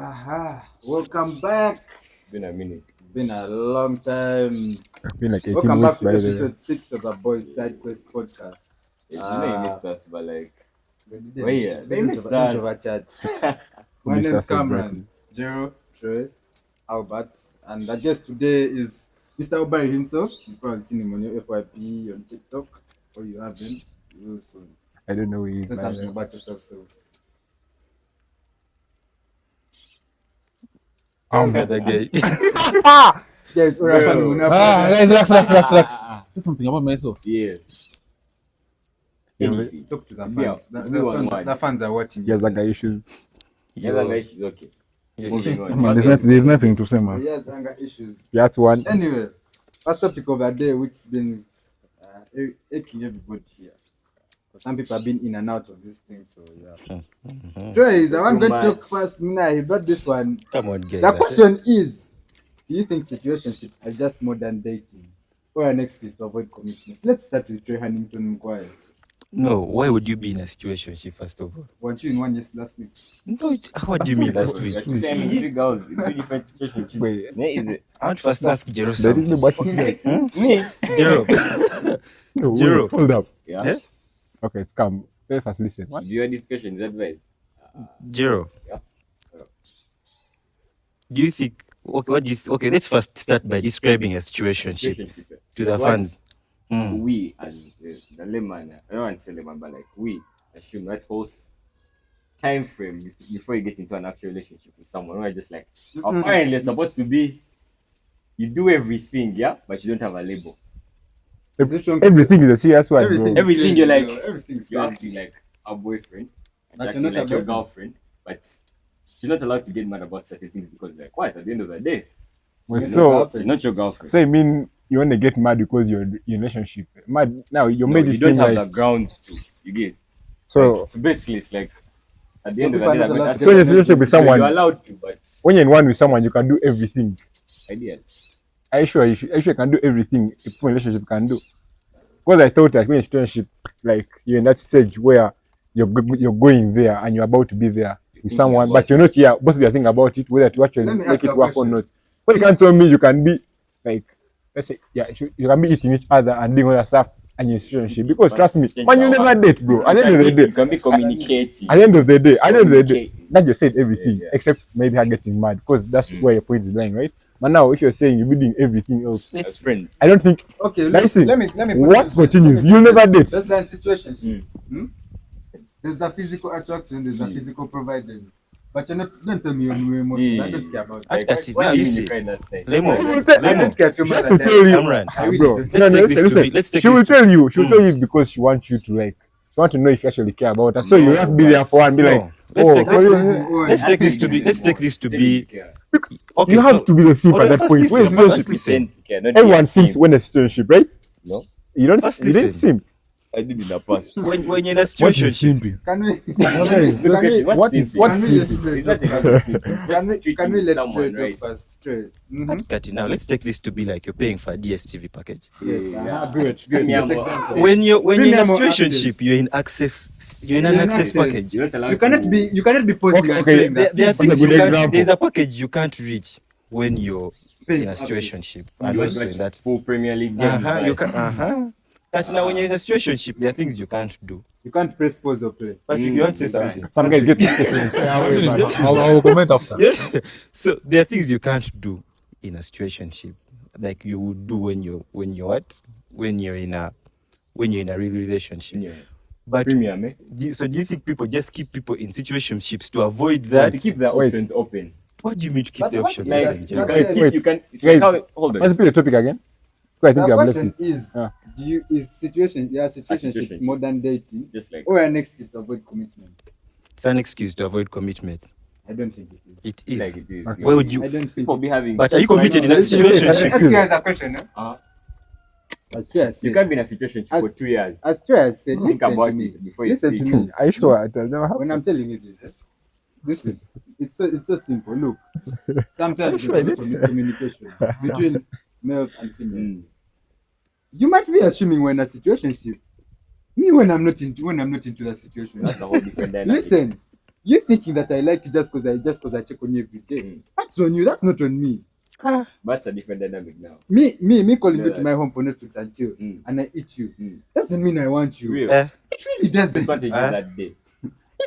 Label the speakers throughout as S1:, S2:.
S1: Welcome back.
S2: Been a minute.
S1: Been a long time.
S3: I've been like 18
S1: Welcome back
S3: weeks
S1: to
S3: by the way.
S1: episode 6 of the Boys Side Quest podcast.
S2: You know you missed us, but like,
S1: They
S2: missed
S1: of a
S2: us.
S1: chat. My
S3: Missed
S1: name is
S3: us
S1: Cameron, Jero, Trey, Albert, and I guess today is Mr. Obari himself. You've probably seen him on your FYP on TikTok, or you haven't. You will soon.
S3: I don't know who he is.
S1: Say
S3: By the
S1: something
S3: way.
S1: about yourself, so.
S4: I'm better gay.
S1: Yes,
S2: Bro.
S4: Guys, relax. Say something about myself.
S2: Yeah. Anything.
S1: Talk to the fans.
S2: Yeah,
S1: The fans are watching.
S3: He has like issues.
S2: Yeah, that guy, she's okay. Moving on.
S3: Man,
S2: Okay.
S3: there's nothing to say,
S1: He
S3: man.
S1: has anger issues.
S3: That's one.
S1: Anyway, first topic of the day, which has been aching everybody here. Some people have been in and out of this thing, so yeah. Trey is the one going to talk first. Nah, he brought this one.
S4: Come on, guys.
S1: The question is, do you think situationships are just modern dating or an excuse to avoid commitment? Let's start with Trey Hannington Mkwai.
S4: No, why would you be in a situationship first of all?
S1: Weren't you in one last week?
S4: No, what do you mean last week?
S2: Three girls, three different situations.
S3: Wait.
S2: Yeah, is it?
S4: I want to first ask Jero
S3: There is
S4: something.
S3: no but it's guys.
S2: Me?
S4: Jero,
S3: No,
S4: Zero.
S3: wait, hold up.
S2: Yeah.
S4: Eh?
S3: Okay, it's calm. Let us listen.
S2: Do your discussions, advice.
S4: Jero.
S2: Yeah.
S4: Do you think? Okay, what do you? Okay, let's first start by describing a situationship
S2: Situationship.
S4: to the
S2: What
S4: fans. Hmm.
S2: We and the layman, I don't want to say layman, but like we assume that whole time frame before you get into an actual relationship with someone, where just like apparently it's supposed to be you do everything, yeah, but you don't have a label.
S3: Everything is a serious one, bro.
S2: Everything you're like,
S1: everything's
S2: you're
S1: crazy.
S2: acting like a boyfriend, and
S1: But
S2: acting
S1: you're not
S2: like
S1: a
S2: your
S1: boyfriend.
S2: girlfriend, but she's not allowed to get mad about certain things because like what at the end of the day,
S3: Wait,
S1: You're
S3: so,
S1: not
S2: she's not your girlfriend.
S3: so you mean you want to get mad because you're in a relationship? Mad now, you're
S2: No,
S3: made
S2: you
S3: it
S2: don't
S3: seem
S2: have
S3: like
S2: the grounds to. You get
S3: so.
S2: like, basically it's like at the
S1: So
S2: end of the
S1: people
S2: day,
S1: are not allowed
S2: like,
S1: to-
S3: So in a relationship with
S2: you're
S3: someone,
S2: allowed to, but
S3: when you're in one with someone, you can do everything.
S2: ideal.
S3: Are you sure you can do everything a relationship can do? Because I thought like when you're in a relationship, like you're in that stage where you're going there and you're about to be there with
S2: thinking
S3: someone,
S2: about
S3: but you're not here. Both of you are thinking about it, whether to actually
S1: Let me
S3: make
S1: ask
S3: it
S1: you a
S3: work or
S1: question.
S3: not. But you can't tell me you can be like, let's say, yeah, you can be eating each other and doing all that stuff and you're in a relationship. Because trust me, man, you never date, bro. At the end of the
S2: You
S3: day,
S2: can be communicating.
S3: at the end of the day,
S2: Communicating.
S3: that just said everything
S2: Yeah.
S3: except maybe her getting mad because that's where your point is lying, right? But now if you're saying you're doing everything else,
S2: As friends.
S3: I don't think
S1: Okay,
S3: Listen,
S1: let me put
S3: what
S1: this-
S3: continues?
S1: let me
S3: You
S1: put
S3: never
S1: this-
S3: date.
S1: That's the situation. There's the physical attraction, there's the physical providence. But you're not, don't tell me you're emotional. I don't care about that.
S4: That's it.
S2: What
S4: Now
S2: do
S4: you
S2: you
S4: see.
S2: mean you cried last night?
S4: Lemon.
S3: She will
S1: I
S3: tell,
S1: don't care if you're
S3: she has
S1: mad
S3: to
S1: at
S3: tell you,
S4: Cameron.
S1: I really
S3: bro.
S1: don't.
S4: Let's take this to be. Let's take
S3: She will
S4: this to.
S3: tell you. She will tell you because she wants you to like. She want to know if you actually care about her. So you
S2: No,
S3: have to be there for her and be like,
S4: No. Let's
S3: oh,
S4: take
S1: That's
S4: this.
S1: what you want.
S4: Let's take this to be. Let's take this to be. Okay.
S3: you have to be the simp
S4: Hold
S3: at
S4: on,
S3: that
S4: first
S3: point.
S4: listen,
S3: When it's
S4: first
S3: relationship,
S4: listen.
S3: everyone simps when a situationship, right?
S2: No,
S3: You don't.
S4: First
S3: You didn't
S4: listen.
S3: simp.
S2: I did in the past.
S4: When you're in a situationship,
S1: Can we?
S2: What is what?
S1: Can we let
S2: It's not
S1: Can we let
S2: someone
S1: Trey
S2: right?
S1: talk first? Trey.
S4: Cut it now. Let's take this to be like you're paying for a DSTV package.
S1: Good.
S2: Premium
S1: Good
S2: or
S1: example.
S2: access.
S4: When you're in a
S1: Premium or
S4: situationship,
S1: access?
S4: you're in access. You're in an
S1: You're in
S4: access
S1: access.
S4: package.
S2: You're not allowed
S1: You cannot be posting and
S3: Okay,
S1: playing
S4: There,
S1: that.
S4: there are
S3: That's a
S4: things
S3: good
S4: you can't.
S3: example.
S4: There's a package you can't reach when you're
S1: Paying
S4: in a
S1: access.
S4: situationship, and
S2: You
S4: also
S2: watch
S4: in that.
S2: full Premier League game.
S4: You can. Cut now. When you're in a situationship, there are things you can't do.
S1: You can't press pause or play.
S4: Patrick, you want to say something?
S3: Some guys get.
S5: I'll comment after.
S4: So there are things you can't do in a situationship, like you would do when you're in a real relationship.
S2: Yeah.
S4: But
S2: Premium, eh?
S4: so do you think people just keep people in situationships to avoid
S2: To
S4: that?
S2: keep the
S3: Wait.
S2: options open.
S4: What do you mean to keep
S1: But
S4: the
S1: what
S4: options
S1: is
S2: Like
S1: that?
S4: open?
S2: you
S1: But
S4: Jerry?
S2: can
S3: Wait.
S2: keep, you can. It's
S3: Guys,
S2: like how hold
S3: Let's
S2: on.
S3: repeat the topic again. Because I think
S1: The
S3: you have left
S1: question
S3: it.
S1: is,
S3: Yeah.
S1: is situationships
S2: Situationship.
S1: modern dating
S2: Just like
S1: or an excuse to avoid commitment?
S4: It's an excuse to avoid commitment.
S1: I don't think it is.
S4: It is.
S2: like it is.
S3: Okay.
S4: Why would
S1: I
S4: you?
S1: don't think.
S2: People be having.
S4: But are you committed in a
S1: Listen,
S4: situationship?
S1: Ask you guys a question, no? As Trey has
S2: You
S1: said,
S2: can't be in a situation for
S1: As-
S2: 2 years.
S1: as Trey has said,
S2: Think
S1: listen
S2: about
S1: to me.
S2: it before you
S1: Listen
S2: speak.
S1: to me.
S3: Are you sure it has never happened?
S1: When I'm telling you this, listen. It's so simple. Look, sometimes
S3: Sure I
S1: there's a lot of
S3: did.
S1: miscommunication between males and females.
S2: Mm.
S1: You might be assuming we're in a situationship. Me, when I'm not into the situation.
S2: That's the whole different dynamic.
S1: Listen, You thinking that I like you just because I check on you every day. That's on you. That's not on me.
S2: That's a different dynamic now.
S1: Me calling
S2: Yeah,
S1: you to my home for Netflix and chill, and I eat you. Doesn't mean I want you.
S2: Real.
S1: It really doesn't.
S2: What did you do that day?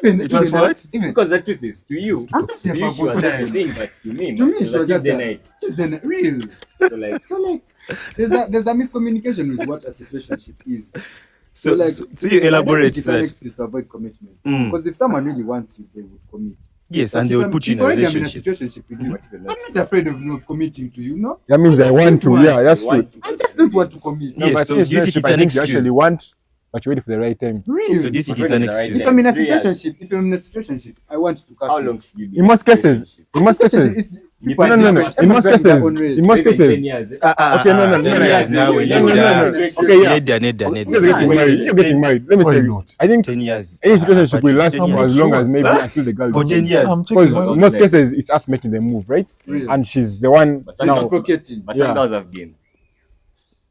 S4: It was what?
S2: Because the truth is, to you,
S1: I'm just
S2: to you she was
S1: here
S2: just a thing, but to me,
S1: To
S2: man,
S1: me,
S2: it was
S1: she was
S2: a
S1: just
S2: Tuesday
S1: a-
S2: night.
S1: Tuesday night, real.
S2: So like,
S1: So like, there's a miscommunication with what a situationship is.
S4: So,
S1: like,
S4: so you
S1: I don't
S4: elaborate
S1: think it's an
S4: that.
S1: excuse to avoid commitment.
S4: Mm.
S1: Because if someone really wants you, they would commit.
S4: Yes,
S1: But
S4: and they
S1: if
S4: would
S1: I'm-
S4: put you
S1: if
S4: in a
S1: already I'm
S4: relationship.
S1: in a situationship with you.
S2: what if you're
S1: I'm
S2: not?
S1: not afraid of committing to you, no?
S3: That means I want to.
S1: want
S3: Yeah, that's
S2: You
S3: true.
S2: want to
S1: I just don't want to commit.
S3: No,
S4: Yes,
S3: but
S4: so do you think
S3: situationship,
S4: it's
S3: I
S4: an
S3: think you
S4: excuse?
S3: actually want, but you're waiting for the right time.
S1: Real.
S4: So do you think
S2: But
S4: it's
S2: when
S4: an
S2: is the right
S4: excuse?
S1: If I'm in a
S2: 3 years.
S1: situationship, I want to catch
S2: How
S1: you.
S2: long should you be?
S3: In most cases,
S2: relationship?
S3: in most cases,
S1: It's-
S3: no,
S1: people
S3: no,
S1: are
S3: no, no.
S1: different.
S3: In most
S1: Everyone's their
S3: cases,
S1: own race.
S3: in most
S2: Maybe in
S3: cases,
S2: 10 years.
S3: okay, no,
S4: 10
S3: no,
S4: years now, we
S3: no,
S4: need
S3: no,
S4: that.
S3: no, no. Okay, yeah.
S4: Need that.
S3: You're getting married. You're getting married. Let me
S5: Why
S3: tell you.
S5: not?
S3: I think
S4: 10 years.
S3: any situationship will last
S4: 10
S3: for
S4: years.
S3: as long as
S5: Sure.
S3: maybe
S4: Huh?
S3: until the girl
S4: For
S3: goes
S4: 10
S3: home.
S4: years.
S5: I'm
S3: Because
S5: checking
S3: in
S5: my
S3: most cases, it's us making the move, right?
S1: Real.
S3: And she's the one
S2: But
S1: She's
S3: now.
S1: reciprocating.
S2: But
S3: Yeah.
S2: some girls have game.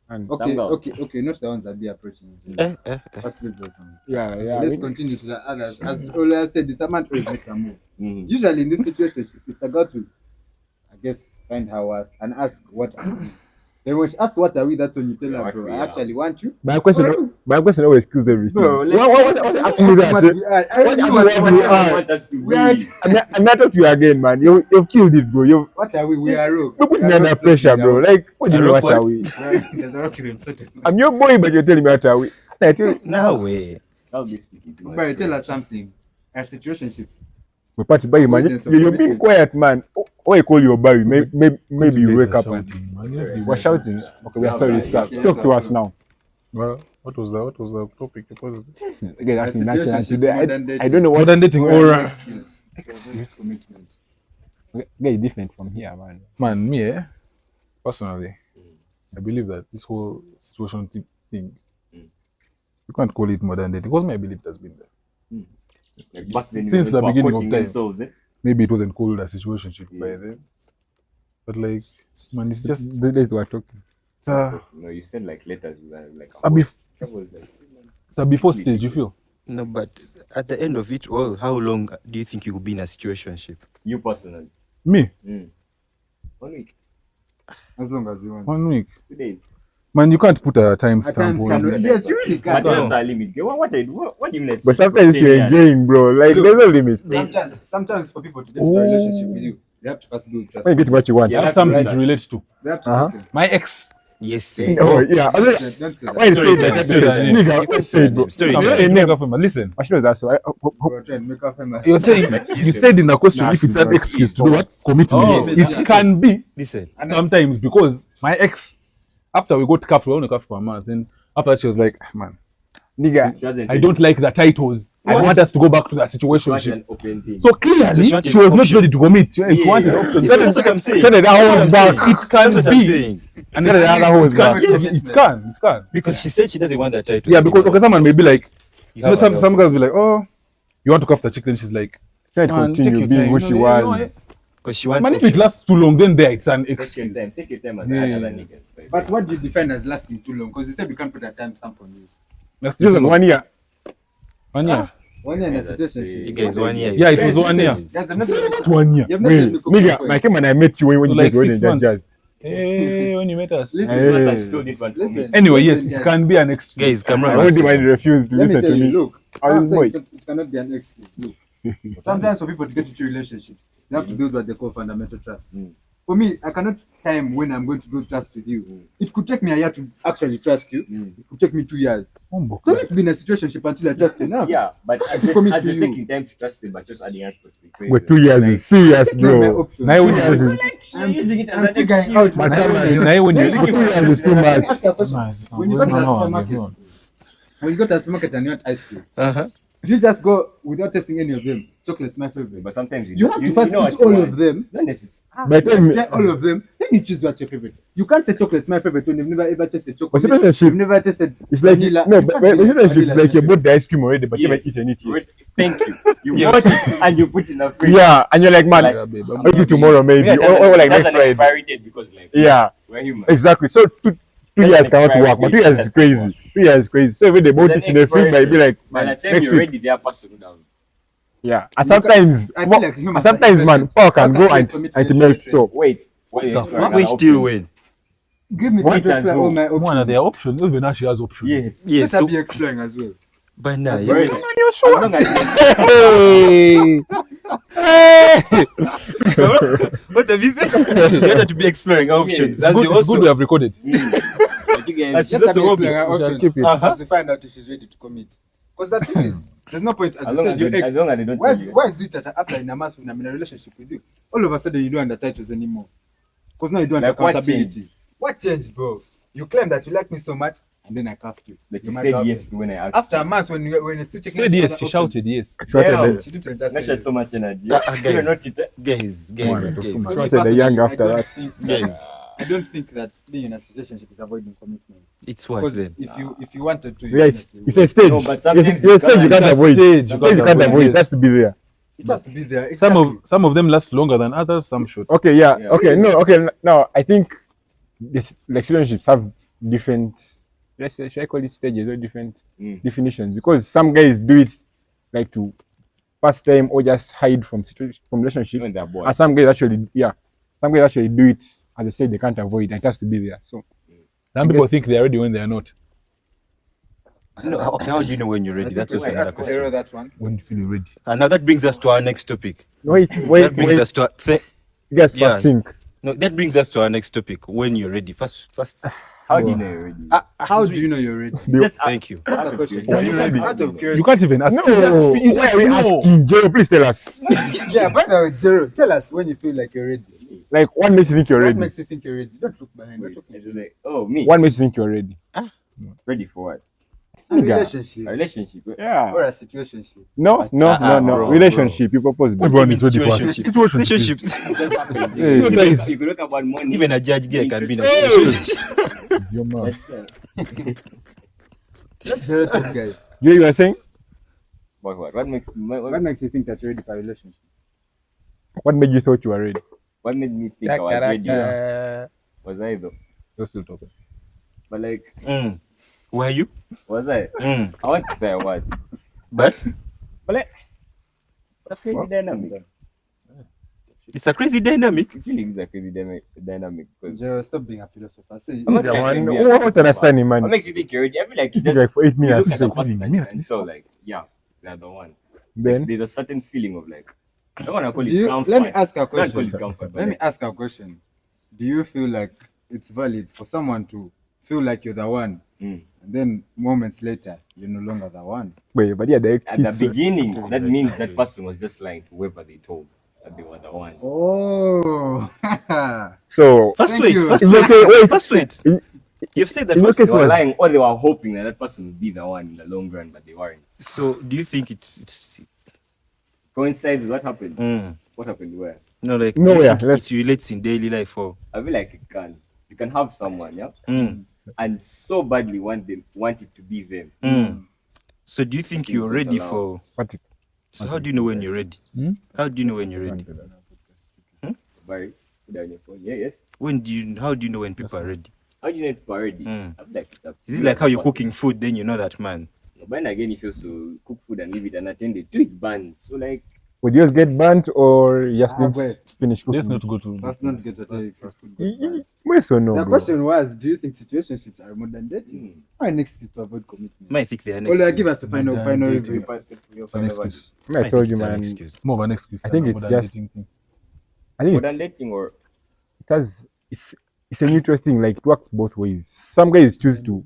S3: And
S1: Okay,
S2: girls.
S1: okay, not the ones that be approaching you. Let's leave those ones.
S3: yeah,
S1: So
S3: yeah.
S1: let's
S3: we-
S1: continue to the others. As Ola said, the man always make a move.
S2: Mhm.
S1: Usually in this situation, it's a girl to, I guess, find her worth and ask what are we. Then when she asks what are we, that's when you tell her,
S2: What
S1: bro,
S2: we
S1: I
S2: are.
S1: actually want you.
S3: My question always kills everything.
S2: Bro, let's-
S3: What asking me that?
S1: What we are. I
S3: What
S1: knew
S3: asking
S1: what
S3: what
S1: we
S3: we
S2: I
S3: are?
S2: want us to
S1: We are.
S2: be.
S3: I'm not talking to you again, man. You've killed it, bro.
S1: What are we? We are rogue.
S3: You put
S1: We
S3: me
S1: are
S3: under
S1: rogue
S3: pressure,
S1: floating
S3: bro.
S1: now.
S3: Like, what do you
S4: A
S3: mean,
S4: rock
S3: what are
S4: what?
S3: we?
S1: There's a rock in floating.
S3: I'm your boy, but you're telling me what are we? I tell you,
S4: No way.
S2: That'll be speaking to my
S1: But tell
S2: friends.
S1: us something. Our situationships.
S3: we're party by man.
S1: Avoidance of
S3: You're being
S1: commitment.
S3: quiet, man. Oh, I call you Barry. Maybe you
S5: guys
S3: wake
S5: are
S3: up and
S5: shouting, man. You have the
S3: we're
S5: right
S3: shouting.
S5: to-
S3: Okay, we are
S2: Yeah,
S3: sorry,
S2: man.
S3: sir.
S1: Okay,
S3: Talk to us now.
S5: Well, what was that? What was the topic? What was it?
S3: Again,
S1: Our
S3: asking that and
S1: situationships,
S3: today,
S1: modern dating.
S3: I don't know what.
S5: Modern dating
S1: Or
S5: or
S1: excuse. Commitment.
S3: Get different from here, man.
S5: man, me, personally, I believe that this whole situation thing, you can't call it modern dating because I believe it has been there.
S2: Like back then,
S5: Since the beginning of
S2: quoting
S5: time.
S2: themselves, eh?
S5: Maybe it wasn't called a situationship by
S2: Yeah.
S5: then, but like, man, it's just
S3: This we're talking.
S2: No, you said like letters, like
S5: a bef-
S2: that was like,
S5: it's a before stage. You feel?
S4: No, but at the end of it all, how long do you think you will be in a situationship?
S2: you personally.
S5: Me,
S2: 1 week,
S1: As long as you want.
S5: 1 week,
S2: 2 days.
S5: man. You can't put a time
S1: I
S5: stamp
S1: can't
S5: on
S1: stand
S5: it.
S1: it. Yes, you really
S2: But
S1: can't.
S4: No.
S2: that's our limit. What do you mean?
S3: But sometimes you're enjoying, bro. Like, there's no limit.
S1: Sometimes for people to get into a relationship with you, they have to first build trust.
S3: When you get what you want.
S2: Yeah,
S5: I have
S2: that's
S5: something
S2: right.
S5: to relate to.
S1: They have to
S3: Uh-huh.
S1: okay.
S5: My ex.
S4: Yes, sir.
S3: Oh, yeah.
S1: Don't say that.
S3: Why you
S4: Story
S3: say
S4: time,
S3: that?
S4: story time.
S3: Nigga,
S4: You
S3: what
S4: can
S3: say, bro?
S4: Story
S3: I'm
S4: time.
S3: not a
S5: Make
S3: name.
S5: up for me. Listen,
S3: I should know that. So,
S1: We're trying to make up a
S5: you're saying you said in the question
S3: Nah,
S5: if it's
S3: she's
S5: an
S3: right.
S5: excuse to do what commitment.
S2: Oh,
S5: It
S1: yes.
S5: can be
S4: Listen.
S5: sometimes because my ex, after we got capped, we only capped for a month. Then after that, she was like, man,
S3: nigga,
S5: I don't like the titles. I want us to go back to that situation.
S2: an open thing.
S5: So clearly,
S4: So she
S5: she
S4: wanted
S5: was not
S4: options.
S5: ready to commit. She
S2: Yeah.
S5: wanted options.
S4: That's what I'm saying.
S3: Tell her that
S4: That's what
S3: one
S4: I'm
S3: back.
S4: saying.
S5: It can
S4: That's what I'm
S5: be.
S4: saying.
S5: And
S3: Tell her that other one was back.
S5: It can.
S4: Because she said she doesn't want that title.
S5: Yeah, because okay, someone may be like,
S4: You
S5: you know,
S4: have
S5: some girls be like, oh, you want to cuff the chick, then she's like,
S3: Try to
S5: man, take
S3: continue
S5: your
S3: being
S5: time.
S3: who
S5: You
S3: she
S5: know,
S3: was.
S4: Because she wants
S5: man, if it
S4: options.
S5: lasts too long, then there it's an
S2: Take your
S5: excuse.
S2: time. Take your time as
S5: Yeah.
S2: other niggas.
S1: But what do you define as lasting too long? Because you said we can't put a time stamp on this.
S5: Next
S3: Just like 1 year.
S5: 1 year.
S1: 1 year in a
S2: Yeah, that's
S1: situation.
S4: You guys 1 year.
S5: Yeah, it was 1 year.
S1: Guys, I've never
S5: Not 1 year.
S1: You've never
S3: Wait,
S1: let me cook my
S3: nigga,
S1: food.
S3: I came and I met you when you
S5: Like
S3: guys were
S5: 6
S3: in the
S5: months.
S3: jazz.
S5: Hey, when you met us.
S1: Listen,
S3: Hey.
S2: One time still did want to
S1: Listen.
S2: commit.
S5: Anyway, yes,
S1: Listen,
S5: it
S1: guys.
S5: can be an excuse.
S4: Guys,
S3: I
S4: camera.
S3: wouldn't mind refuse to
S1: Let me
S3: listen
S1: tell
S3: to
S1: you,
S3: me.
S1: look,
S3: I was
S1: I'm saying
S3: boy.
S1: it cannot be an excuse. Look, sometimes for people to get into relationships, they have to build what they call fundamental trust. For me, I cannot time when I'm going to build trust with you. It could take me a year to actually trust you. It could take me 2 years. So let's be in a situationship until I trust you now.
S2: Yeah, but as
S1: commit
S2: you're
S1: to you.
S2: taking time to trust them, but just adding up to the equation.
S3: Wait, 2 years is serious,
S1: Take my
S3: bro.
S1: options.
S5: Now when
S3: 2 years is
S2: You're using it
S1: I'm
S2: as an
S1: figuring
S2: excuse.
S1: out
S3: My
S1: what
S3: time
S1: I
S3: is-
S1: want.
S5: now when
S1: Let
S5: you
S1: me give
S3: 2
S1: you-
S3: years is too
S1: let me
S3: much.
S1: ask you a question.
S5: Nice.
S1: When you go to the
S5: No,
S1: supermarket,
S5: no.
S1: when you go to the supermarket and you want ice cream,
S4: Uh-huh.
S1: you just go without tasting any of them. Chocolate's my favorite.
S2: But sometimes
S1: You have to first
S2: know
S1: eat
S2: what you
S1: all
S2: want.
S1: of them.
S2: Not necessarily.
S3: But tell me,
S1: Try all of them, then you choose what's your favorite. You can't say chocolate's my favorite when you've never ever tasted
S3: but
S1: chocolate.
S3: situationship,
S1: You've never tasted
S3: it's like,
S1: vanilla.
S3: no,
S1: You
S3: but
S1: can't be
S3: relationship is
S1: vanilla
S3: like you
S1: chocolate.
S3: bought the ice cream already, but you
S2: Yes.
S3: haven't eaten it yet.
S2: Thank you. You
S4: Yeah.
S2: bought it and you put it in a fridge.
S3: Yeah, and you're like, man,
S2: Like,
S5: Yeah, babe,
S3: I'll eat it tomorrow maybe,
S2: Yeah,
S3: or like
S2: that's
S3: next
S2: an
S3: Friday.
S2: expiry date because like
S3: Yeah,
S2: we're human.
S3: exactly. So 2
S2: That's
S3: years
S2: an
S3: cannot
S2: expiry
S3: work, but 2
S2: date.
S3: years is crazy. 2 years is crazy. So when they bought
S2: There's
S3: this
S2: an
S3: in the fridge, might be like,
S2: By
S3: man,
S2: the time
S3: next
S2: you're
S3: week.
S2: ready, they are passed to down.
S3: Yeah, and sometimes,
S1: I feel like humans
S3: and sometimes,
S1: are
S3: man, power can
S1: How
S3: go
S1: can
S3: and
S1: you commit
S3: and
S1: to
S3: melt.
S1: anything?
S3: So
S2: Wait, what is
S4: Wait, still when?
S1: Give me
S3: What?
S1: time to explore all my
S5: One of
S1: options.
S5: their options. Even now she has options.
S2: Yes.
S4: Yes,
S1: Let her
S4: so
S1: be exploring as well.
S4: by now,
S1: That's
S4: yeah.
S1: very
S2: Bro,
S1: nice.
S5: You're
S2: as
S5: sure?
S2: long as
S3: hey, hey.
S4: What have you said? You wanted to be exploring options.
S2: Yes.
S4: As you
S5: It's good
S4: also
S5: we have recorded.
S2: But you
S4: as
S2: guys,
S4: she's
S1: Let her
S4: also
S1: be
S4: hobby.
S1: exploring her
S5: We shall
S1: options.
S5: keep it.
S1: As we find out if she's ready to commit. Because the truth is, there's no point. As
S2: as
S1: you
S2: long
S1: said,
S2: as,
S1: your
S2: they,
S1: ex.
S2: as long as they don't
S1: Why
S2: tell
S1: is,
S2: you.
S1: why is it that after in a month when I'm in a relationship with you, all of a sudden you don't want the titles anymore? Because now you don't want
S2: Like, what
S1: accountability.
S2: changed?
S1: What changed, bro? You claim that you like me so much, and then I cuffed you.
S2: That
S1: You're
S2: you
S1: my
S2: said
S1: girlfriend.
S2: yes to when I asked.
S1: After a
S2: you.
S1: month when you're still
S5: She
S1: checking
S5: said
S1: out
S5: yes.
S1: other
S5: She
S1: options,
S5: shouted yes.
S2: Damn.
S1: she didn't just
S2: Not
S1: say
S2: shed
S1: yes.
S2: so much energy. You are not it.
S4: guys,
S5: Come on,
S4: guys,
S5: it was too
S4: guys.
S5: much.
S1: For me
S3: Shouted the young
S1: personally,
S3: after
S1: I don't
S3: that.
S1: think
S4: Guys.
S1: I don't think that being in a situationship is avoiding commitment.
S4: It's what
S1: Because
S4: then?
S1: if you wanted to, you
S3: Yes,
S1: honestly
S3: it's
S1: would.
S3: a stage.
S2: No, but
S3: It's
S2: sometimes
S3: a
S2: you
S3: stage you
S2: can't-
S3: can't avoid.
S5: Stage
S3: Stage you can't avoid. It has to be there.
S1: It has to be there.
S5: Some
S1: Exactly.
S5: of them last longer than others. Some should.
S3: Okay, yeah.
S2: Yeah.
S3: Okay, no. Okay, now I think this like relationships have different. Let's say, should I call it stages or different definitions? Because some guys do it like to pass time or just hide from from relationships,
S2: When they're bored.
S3: and some guys actually, yeah, some guys actually do it as I said they can't avoid. It has to be there. So
S5: Some people think they're ready when they are not.
S4: No, okay, how do you know when you're ready? That's
S1: I think
S4: also
S1: we
S4: another
S1: ask Zero
S4: question.
S1: that one.
S5: When you feel ready.
S4: And now that brings us to our next topic.
S3: wait,
S4: That brings us to
S3: you guys
S4: yeah.
S3: first sync.
S4: no. That brings us to our next topic. When you're ready, first.
S2: How do you know you're ready?
S1: How do you know you're ready?
S2: Just
S4: Thank you.
S1: That's
S2: out
S1: the
S2: of
S1: question.
S2: curiosity.
S3: Are you ready?
S1: Out of
S5: You
S1: curiosity.
S5: can't even ask.
S3: No,
S5: You
S3: why
S5: just
S3: are we
S5: know.
S3: asking? Jero, please tell us.
S1: Yeah, by the way, Zero, tell us when you feel like you're ready.
S3: Like, what makes you think you're
S1: What
S3: ready?
S1: makes you think you're ready? Don't look behind. We're
S2: Wait,
S1: talking
S2: it's like, oh, me.
S3: What makes you think you're ready?
S2: Ready for what?
S1: a
S3: Nigga.
S1: relationship
S2: A relationship.
S3: Yeah.
S1: or a situationship.
S3: No,
S4: bro.
S3: relationship. You propose.
S4: What
S3: bro.
S4: do you
S5: Everyone
S4: mean
S5: is ready for
S4: situationship?
S5: situationship.
S4: Situationships.
S2: It just happens.
S3: Hey.
S2: You could look about money.
S4: Even a judge guy can be in a
S5: Hey.
S4: situationship.
S5: Your man.
S1: That's the top guy.
S3: You were saying?
S2: What makes
S1: What makes you think that you're ready for a relationship?
S3: What made you thought you were ready?
S2: what made me think I was ready? Was I though?
S5: You're still talking.
S2: But like,
S4: Who are you?
S2: was I? I want to say I was.
S4: But
S2: But like, it's a crazy dynamic.
S4: it's a crazy dynamic.
S2: It really is a crazy dynamic because
S1: Zero, stop being a philosopher. Say,
S2: I'm not
S3: Yeah,
S2: trying to
S3: man.
S2: be a
S3: What
S2: philosopher.
S3: understanding, man?
S2: What makes you think you're ready? I feel like you
S3: This nigga
S2: just
S3: for 8
S2: you
S3: minutes
S2: look at the
S3: straight.
S2: person
S5: Me
S2: and
S5: at least.
S2: so like, yeah, they're the one.
S3: Then
S2: There's a certain feeling of like, I don't want to call
S1: do
S2: it
S1: you,
S2: comfort.
S1: let me ask a
S2: I don't call
S1: question.
S2: it comfort, but
S1: Let me
S2: like,
S1: ask a question. Do you feel like it's valid for someone to feel like you're the one, and then moments later you're no longer the one?
S3: wait, but yeah, the
S2: at the
S3: kids.
S2: beginning, that means that person was just lying to whoever they told that they were the one.
S1: Oh,
S3: So
S4: First
S1: Thank
S4: wait,
S1: you.
S4: first
S3: in your
S4: wait,
S3: case, wait.
S4: first wait.
S3: In-
S4: You've said that
S3: in your
S4: first.
S3: case
S2: They were
S3: was
S2: lying, or they were hoping that that person would be the one in the long run, but they weren't.
S4: So do you think it's
S2: Coincides with what happened. What happened where?
S4: no like
S3: No,
S4: do you
S3: yeah,
S4: think
S3: let's-
S4: it relates in daily life or
S2: I feel like it can. You can have someone, yeah, and so badly want it to be them.
S4: so do you think
S2: Things
S4: you're
S2: don't
S4: ready
S2: allow.
S4: for
S3: what?
S4: so how do you know when you're ready? How do you know when you're ready?
S2: Barry, put down your phone. Yeah, yes.
S4: How do you know when people are ready?
S2: How do you know it's already? I feel like it's up to
S4: Is it
S2: you
S4: like
S2: as
S4: how
S2: a
S4: you're
S2: person.
S4: cooking food, then you know that man?
S2: But then again, if you also cook food and leave it unattended, do it burns. So like,
S3: Would you just get burnt or you just didn't
S1: wait.
S3: finish
S5: Let's
S3: cooking?
S5: not go to.
S1: let's not get to
S3: Yes or no,
S1: The
S3: bro?
S1: question was, do you think situationships are modern dating or an excuse to avoid commitment?
S4: I think they're an
S1: Well,
S4: excuse.
S1: give us a final
S5: Modern
S1: review.
S5: dating. It's an excuse.
S3: I
S4: I
S3: told
S4: think
S3: you,
S4: it's an
S3: man.
S4: excuse.
S5: It's more of an excuse.
S3: I
S5: than
S3: think
S5: a
S3: it's
S5: modern
S3: just-
S5: dating thing.
S3: I think
S2: modern dating or
S3: it has it's a neutral thing. Like it works both ways. Some guys choose to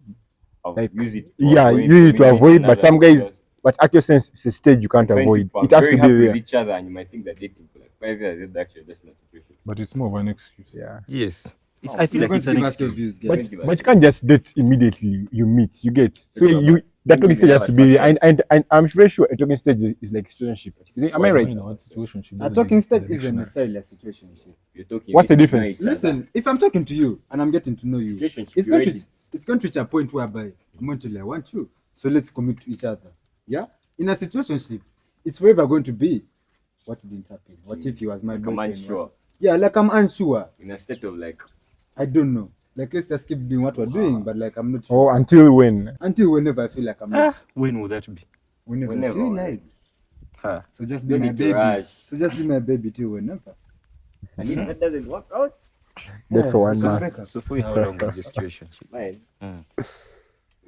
S3: like
S2: use it.
S3: use it to avoid, but some guys. But actual sense, it's a stage you can't avoid. It has to be
S2: happy with
S3: there.
S2: each other, and you might think that dating for like 5 years is actually just in a situation.
S5: But it's more of an excuse.
S3: Yeah.
S4: Yes. I feel
S1: You're
S4: like
S1: going
S4: it's
S1: to
S4: an
S1: give us your
S4: excuse.
S1: views, guys.
S3: But,
S2: Don't give us
S3: but you can't just date immediately you meet. You get so
S2: Sure,
S3: you
S2: but
S3: that
S2: maybe
S3: talking stage
S2: they
S3: has
S2: have
S3: to
S2: a
S3: be
S2: first
S3: and I'm very sure a talking stage is like situationship. Am I right?
S5: You know what situation she
S1: A
S5: doesn't
S1: talking
S5: exist in
S1: stage
S5: the
S1: isn't
S5: dictionary.
S1: necessarily a situationship.
S2: You're talking.
S3: What's the
S2: getting to know
S3: difference?
S2: each other.
S1: Listen, if I'm talking to you and I'm getting to know you,
S2: Situationship,
S1: it's
S2: you're
S1: going to
S2: ready.
S1: it's going to reach a point whereby I'm going to like, I want you, so let's commit to each other. Yeah. In a situationship, it's forever going to be. What didn't happen? What if he was my
S2: Like I'm
S1: boyfriend?
S2: unsure.
S1: What- Yeah, like I'm unsure.
S2: In a state of like,
S1: I don't know. Like let's just keep doing what we're doing, but like I'm not sure.
S3: Or until when?
S1: Until whenever I feel like I'm ready.
S4: When will that be?
S1: Whenever I
S2: Whenever,
S1: feel
S2: right?
S1: like. So just be
S2: Don't
S1: my
S2: need to
S1: baby.
S2: rush.
S1: So just be my baby too whenever.
S2: And if that doesn't work out,
S3: That for one
S1: so
S3: man.
S1: break up.
S4: So for you, how long was your situation?
S2: mine.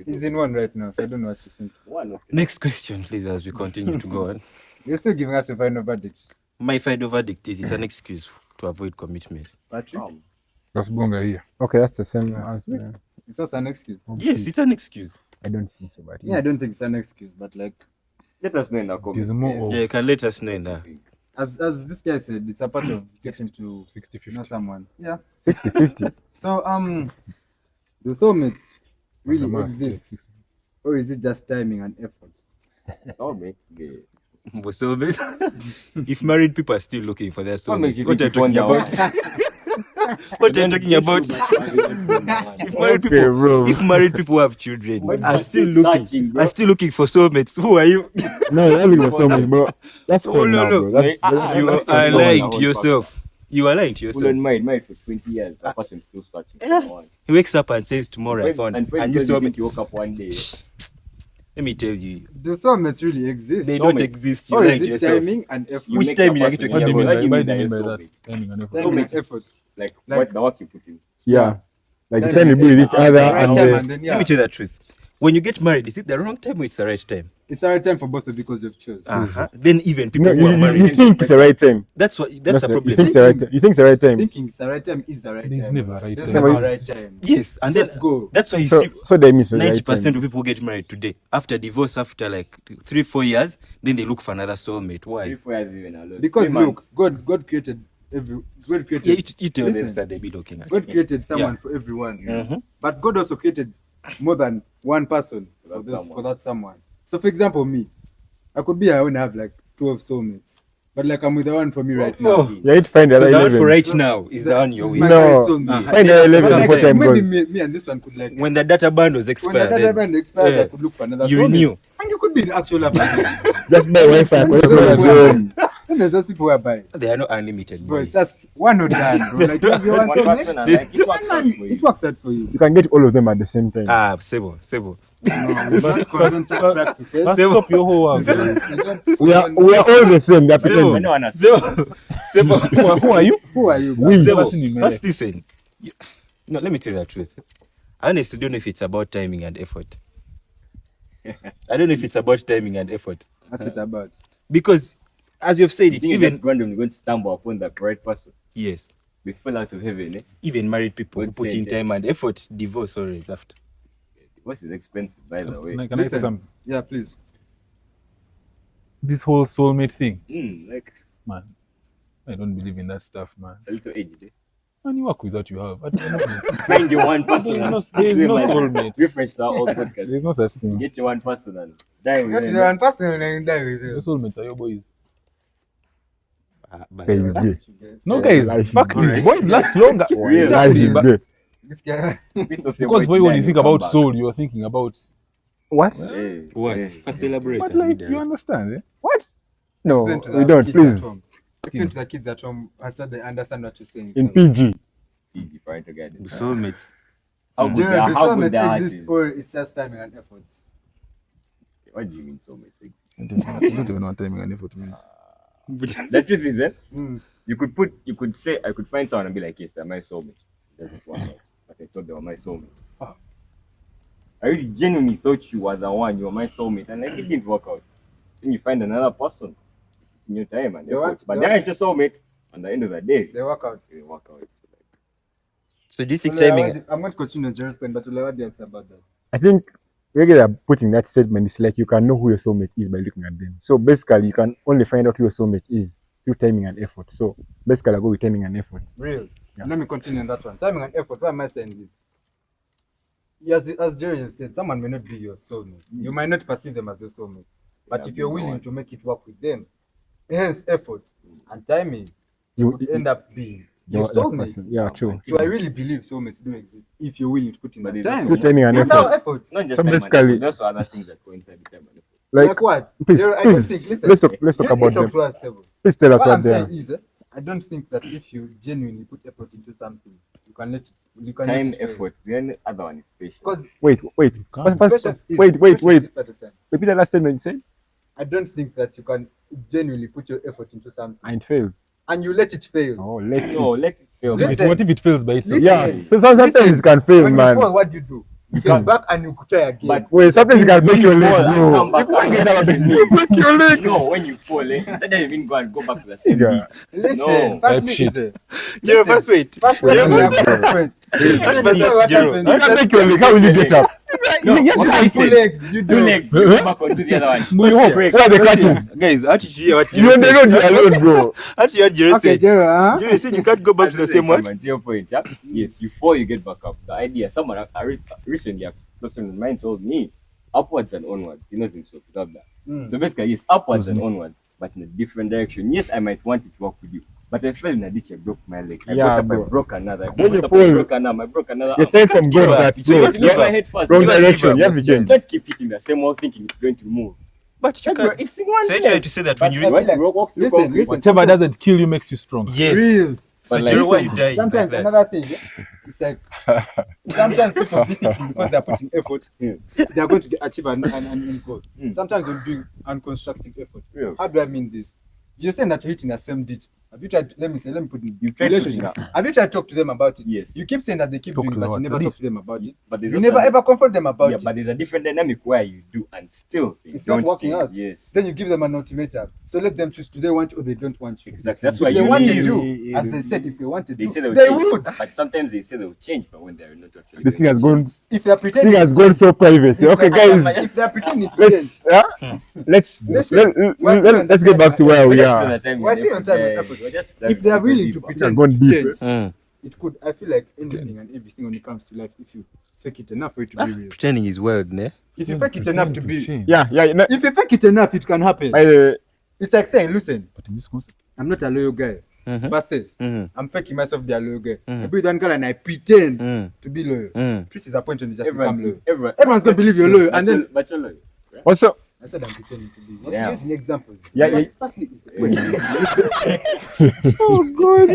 S1: He's in one right now, so I don't know what you think.
S2: One of
S4: Next question, please, as we continue to go on.
S1: You're still giving us a final verdict.
S4: My final verdict is it's an excuse to avoid commitments.
S1: Patrick?
S5: That's Bonga here.
S3: Okay, that's the same answer.
S1: It's also an excuse.
S4: Yes, it's an excuse.
S3: I don't think so, but
S1: Yeah, I don't think it's an excuse, but like
S2: let us know in the
S5: It
S2: comments.
S5: is more of
S4: Yeah, you can let us know in that.
S1: as this guy said, it's a part of getting to
S5: 60-50.
S1: know someone. Yeah.
S3: 60-50.
S1: So do soulmates really
S5: The math,
S1: exist,
S5: yeah, 60.
S1: or is it just timing and effort?
S2: Soulmates, yeah.
S4: But soulmates, if married people are still looking for their
S2: What makes
S4: soulmates,
S2: you
S4: what are you
S2: think
S4: talking
S2: people
S4: about? What are you talking about? If married
S3: Okay,
S4: people,
S3: bro.
S4: if married people have children,
S2: But
S4: are
S2: you're
S4: still
S2: still
S4: looking,
S2: searching, bro.
S4: are still looking for soulmates. Who are you?
S3: No, you're looking for someone, bro. That's
S4: Oh,
S3: cool
S4: no,
S3: now,
S4: no.
S3: bro. That's,
S4: You
S3: that's
S4: are
S3: cool.
S4: lying to yourself. You are lying to
S2: Full
S4: yourself.
S2: on married for 20 years. The person still searching for one.
S4: He wakes up and says, "Tomorrow I found,"
S2: and
S4: and you
S2: you
S4: saw me.
S2: think you woke up one day.
S4: Let me tell you,
S1: Do soulmates really exist,
S4: they
S2: Soulmates.
S4: don't exist. You're
S1: or
S4: lying
S1: is
S4: to
S1: it
S4: yourself.
S1: timing and effort?
S2: You
S4: Which
S2: make
S4: time
S2: that
S4: you are
S2: person
S4: talking
S2: your
S4: about?
S2: soulmate.
S5: What do you
S2: What
S5: mean
S2: your
S5: by that?
S2: soulmate?
S5: Timing and effort.
S1: Timing and
S2: Soulmates.
S1: effort.
S2: Like
S1: Like-
S2: what the work you put in.
S3: Yeah. Like the
S1: Timing
S3: time you
S1: and
S3: be with
S1: effort.
S3: each other
S1: The right
S3: and
S1: time
S3: the,
S1: and then
S4: Let me tell you the truth. When you get married, is it the wrong time or it's the right time?
S1: it's the right time for both of you because you've chosen.
S4: Then even people
S3: no,
S4: who are married,
S3: you think it's the right time.
S4: that's the
S3: You
S4: problem.
S3: think it's the right time. You think it's the right time.
S1: Thinking it's the right time is the right
S5: There's
S1: time.
S5: never a right
S1: There's
S5: time.
S1: never a right time.
S4: Yes, and
S1: Just
S4: then
S1: go.
S4: that's why you
S3: So
S4: see
S3: that means the right
S4: 90%
S3: time.
S4: of people get married today. After divorce, after like 3-4 years, then they look for another soulmate. Why?
S2: 3-4 years even alone.
S1: Because
S2: 3
S1: look,
S2: months.
S1: God created God created
S4: Yeah, you tell them
S1: Listen.
S4: that they be looking at.
S1: God
S4: you.
S1: created someone for everyone.
S4: Mhm.
S1: But God also created more than one person for that someone. So for example, me, I could be I only have like 12 soulmates. But like I'm with the one for me right now.
S4: Oh.
S3: You need to find the
S4: So
S3: other
S4: the one for
S3: 11.
S4: right
S1: So
S4: now is the one you're
S1: is
S4: with.
S1: my
S3: No.
S1: current soulmate.
S3: Find
S4: Then
S3: the
S4: after
S3: 11
S4: some
S3: before
S4: time,
S3: time
S1: maybe
S3: goes.
S1: me and this one could like
S4: When the data bundles
S1: when
S4: expire,
S1: the data
S4: then
S1: band expires,
S4: yeah,
S1: I could look for another
S4: you
S1: soulmate.
S4: renew.
S1: And you could be in actual love again.
S3: Just buy Wi-Fi.
S1: And
S3: Connect
S1: those
S3: to
S1: people
S3: your
S1: are
S3: phone.
S1: buying. Then there's those people who are buying.
S4: They are not unlimited,
S1: Bro,
S4: boy.
S1: it's just one or done, bro. Like you have your one
S2: One
S1: soulmate,
S2: person and like it works out for
S1: it
S2: you.
S1: works out for you.
S3: You can get all of them at the same time.
S4: Sebo.
S1: No, we don't condone such practices.
S5: But
S4: Sebo.
S5: stop your whole work.
S4: Sebo.
S1: We don't
S3: We are all the same. They're
S4: Sebo.
S3: pretending.
S2: No one has
S4: Sebo.
S5: Who are you?
S1: Who are you?
S3: We.
S1: Bro?
S5: Never seen you,
S4: Sebo.
S5: man.
S4: First, listen. No, let me tell you the truth. I honestly don't know if it's about timing and effort. I don't know if it's about timing and effort.
S1: What's it about?
S4: Because, as you've said,
S2: You
S4: it
S2: think you're
S4: even
S2: just randomly going to stumble upon the right person.
S4: yes,
S2: We fell out of heaven, eh?
S4: even married people who
S2: Good
S4: put in
S2: sentence.
S4: time and effort divorce always after.
S2: What's is expensive, by the way?
S5: Can I say
S1: Listen.
S5: something?
S1: Yeah, please.
S5: This whole soulmate thing,
S2: Like,
S5: man. I don't believe in that stuff, man.
S2: it's a little aged, eh?
S5: Man, you work with what you have. I don't know.
S2: Find your one person.
S5: There's
S2: and
S5: no
S2: stay with my-
S5: soulmate.
S2: Reference to our old podcast.
S5: There's no such
S2: You
S5: thing.
S2: get your one person and die with
S1: Got
S2: them.
S1: the one person and die with
S5: Your
S1: you.
S5: soulmates are your boys.
S3: Guy is gay.
S5: No,
S3: Yeah,
S5: guys,
S3: life
S5: fuck
S3: is
S5: this. Boys last longer.
S2: Real.
S3: Life is
S5: But-
S3: gay.
S1: This guy.
S2: Piece of your
S5: Because
S2: boy
S5: boy, when
S2: today
S5: you think
S2: and he'll
S5: about
S2: come back.
S5: soul, you're thinking about.
S3: What?
S2: Hey,
S4: What?
S2: hey.
S4: First elaborate.
S5: But
S4: and
S5: like,
S4: be
S5: you
S4: direct.
S5: understand, eh?
S3: What? No,
S1: Explain to
S3: we
S1: the
S3: don't.
S1: kids at
S3: Please.
S1: home. Explain to the kids at home so they understand what you're saying.
S3: In
S1: So,
S3: PG.
S2: PG parental guidance.
S4: Soulmates.
S2: How good
S1: Gerald, do
S2: how good
S1: soulmates
S2: their heart
S1: exist
S2: is.
S1: or it's just timing and effort?
S2: What do you mean soulmates?
S5: I don't even know what timing and effort means.
S2: The truth is, eh?
S1: Mm.
S2: You could say, I could find someone and be like, yes, they're my soulmate. Doesn't work out. But I thought they were my soulmate. I really genuinely thought you were the one, you were my soulmate, and like it didn't work out. Then you find another person in your time and
S1: They work-
S2: effort. But
S1: they
S2: they're
S1: work-
S2: not your soulmate. At the end of the day,
S1: They work out.
S2: they work out.
S4: So do you think
S1: Ule,
S4: timing?
S1: I'm going to continue Jerry's point, but Ule, what do you have to say about that?
S3: I think regular putting that statement is like you can know who your soulmate is by looking at them. So basically, you can only find out who your soulmate is through timing and effort. So basically, I go with timing and effort.
S1: Real.
S3: Yeah.
S1: Let me continue on that one. Timing and effort. Why am I saying this? Yes, as Jerry has said, someone may not be your soulmate. You might not perceive them as your soulmate. But
S2: Yeah,
S1: if you're
S2: big
S1: willing
S2: one.
S1: to make it work with them, hence effort and timing,
S3: You
S1: would end up being
S3: you're
S1: your
S3: that
S1: soulmate.
S3: person. Yeah, true.
S1: So I really believe soulmates do exist if you're willing to put in
S2: But
S1: the
S2: it
S1: time.
S3: Through timing and
S1: Without
S3: effort.
S1: effort.
S2: Not just
S3: So
S2: time and
S3: basically,
S2: effort, there's also other
S3: it's-
S2: things that coincide with time and effort.
S1: Like what?
S3: Please,
S1: Jerry, I don't
S3: please,
S1: think, listen,
S3: let's talk
S1: you
S3: about
S1: talk
S3: them.
S1: to us, Sebo.
S3: Please tell us
S1: What
S3: what
S1: I'm
S3: they are.
S1: saying is, I don't think that if you genuinely put effort into something, you can let
S2: Time,
S1: it fail.
S2: effort, then the other one is patience.
S1: Because
S3: Wait.
S5: Can't.
S1: patience is
S3: Wait.
S1: patience is part of time.
S3: Repeat the last statement you said.
S1: I don't think that you can genuinely put your effort into something
S3: And it fails.
S1: and you let it fail.
S3: Oh, let
S2: No,
S3: it
S2: let it fail.
S1: Listen.
S5: What if it fails by itself?
S1: Listen.
S3: Yeah, so sometimes
S1: Listen,
S3: it can fail,
S1: when
S3: man.
S1: you fall, what do? You
S3: You
S1: get
S3: can't.
S1: back and you try again.
S2: But
S3: Wait, sometimes you can break your leg,
S2: fall and
S3: bro.
S2: come back
S3: You can't
S2: and
S3: get
S2: get
S3: out of
S2: it.
S3: the You break your leg.
S2: No, when you fall, that doesn't even go back to the same
S3: Yeah.
S2: beat.
S1: Listen,
S2: No.
S1: firstly,
S5: Type shit.
S1: is
S4: Jero, first wait.
S1: First,
S3: Wait,
S1: let me
S3: first-
S1: have first point.
S4: First
S1: When
S4: ask
S1: you fall, what
S4: Jero.
S1: happens?
S3: You can't break your leg. How will you get up?
S2: No,
S3: Yes,
S1: You
S3: you
S1: have two
S2: listen.
S1: legs. You
S2: Two
S1: do.
S2: legs, you go back onto the other one.
S3: You
S4: First,
S2: break.
S3: What are the
S4: First,
S3: catches?
S4: guys, how did you hear what
S3: You
S4: Jero
S3: on the
S4: said?
S3: road, you alone, bro.
S4: How did you hear Jero
S1: Okay,
S4: said?
S1: Jero, huh?
S4: Jero said you can't go back to the same
S2: one.
S4: one.
S2: To your point, yeah? Yes, you fall, you get back up. The idea, someone recently, a person of mine told me, upwards and onwards. He knows himself without that.
S1: Mm.
S2: So basically, yes, upwards and onwards, but in a different direction. Yes, I might want it to work with you, but I fell in a ditch, I broke my leg. I
S3: Yeah,
S2: broke up,
S3: bro.
S2: I broke another. I
S3: When
S2: broke
S3: you
S2: up, I
S3: fall,
S2: broke another. I broke another.
S3: You're starting from
S4: give
S3: going
S4: up.
S3: that
S4: So you
S3: road.
S4: have to
S2: You
S4: give
S2: know my
S4: up.
S2: head first.
S3: Wrong
S4: You have to give
S3: direction.
S4: up,
S3: You have to
S4: most
S3: change.
S2: Don't keep hitting the same wall thinking it's going to move.
S4: But you
S2: Hey, bro,
S4: can't.
S2: it's in one
S4: So you're
S2: place.
S4: trying to say that
S1: But
S4: when
S1: I
S4: you
S1: feel
S2: want to
S1: like-
S2: walk through
S1: listen,
S2: concrete.
S1: listen.
S5: Whatever doesn't kill you makes you strong.
S4: yes,
S1: Real.
S4: so
S2: But like-
S4: Jero, why you
S1: Listen,
S4: dying like
S1: sometimes
S4: that?
S1: another thing, it's like sometimes people be thinking because they're putting effort, they're going to achieve an end goal.
S2: Mm.
S1: Sometimes you're doing unconstructive effort.
S2: Yeah.
S1: How do I mean this? You're saying that you're hitting the same ditch. Have you tried? Let me put in
S2: You tried
S1: relationship.
S2: putting
S1: Have you tried to talk to them about it?
S2: Yes.
S1: You keep saying that they keep
S5: Talk
S1: doing,
S5: to
S1: but
S5: them
S1: you never
S5: about
S1: talk
S5: it.
S1: to them about it.
S2: But there's
S1: You
S2: also
S1: never ever comfort them about
S2: yeah,
S1: it.
S2: but there's a different dynamic where you do and still they
S1: It's not
S2: don't
S1: working
S2: change.
S1: out.
S2: Yes.
S1: Then you give them an ultimatum. So let them choose. Do they want you or they don't want you?
S2: Exactly. That's
S1: If
S2: why
S1: they
S2: you
S1: wanted
S2: leave.
S1: to, as I said, if they wanted
S2: They
S1: to,
S2: say they'll
S1: they
S2: change.
S1: would.
S2: But sometimes they say they'll change, but when they're not actually
S3: This thing
S2: going
S3: has
S2: to
S3: gone.
S2: change.
S1: If they're
S3: Thing
S1: pretending,
S3: has
S1: to
S3: gone
S1: change,
S3: so private. Okay, guys.
S1: if they're pretending to change,
S3: Let's let's
S1: Listen, we're still on
S3: let's
S1: the
S3: get back to where
S2: We're
S3: we
S2: just on
S3: are.
S2: the time
S1: We're
S2: and
S1: still on
S2: effort,
S1: time and
S2: guys.
S1: effort.
S2: We're just
S1: if they are willing to
S2: deep.
S1: pretend
S3: gone
S1: to
S3: deep,
S1: change,
S4: Mm.
S1: it could. I feel like anything and everything when it comes to life, if you fake it enough for it to be real.
S4: Pretending is wild, ne?
S1: If you fake it enough to be,
S3: Yeah. No,
S1: if you fake it enough, it can happen.
S3: by the
S1: It's like saying, listen,
S5: But in this concept,
S1: I'm not a loyal guy.
S4: Mhm.
S1: But say,
S4: Mhm.
S1: I'm faking myself to be a loyal guy.
S4: Mm.
S1: I be with one girl and I pretend
S4: Mm.
S1: to be loyal.
S4: Mm.
S1: Truth is a point when you just become loyal.
S2: Everyone,
S1: Everyone's gonna believe you're loyal, and then
S2: but you're loyal.
S3: also
S1: I said I'm pretending to be. What
S2: Yeah.
S1: using examples?
S3: Yeah.
S1: Firstly,
S3: oh god.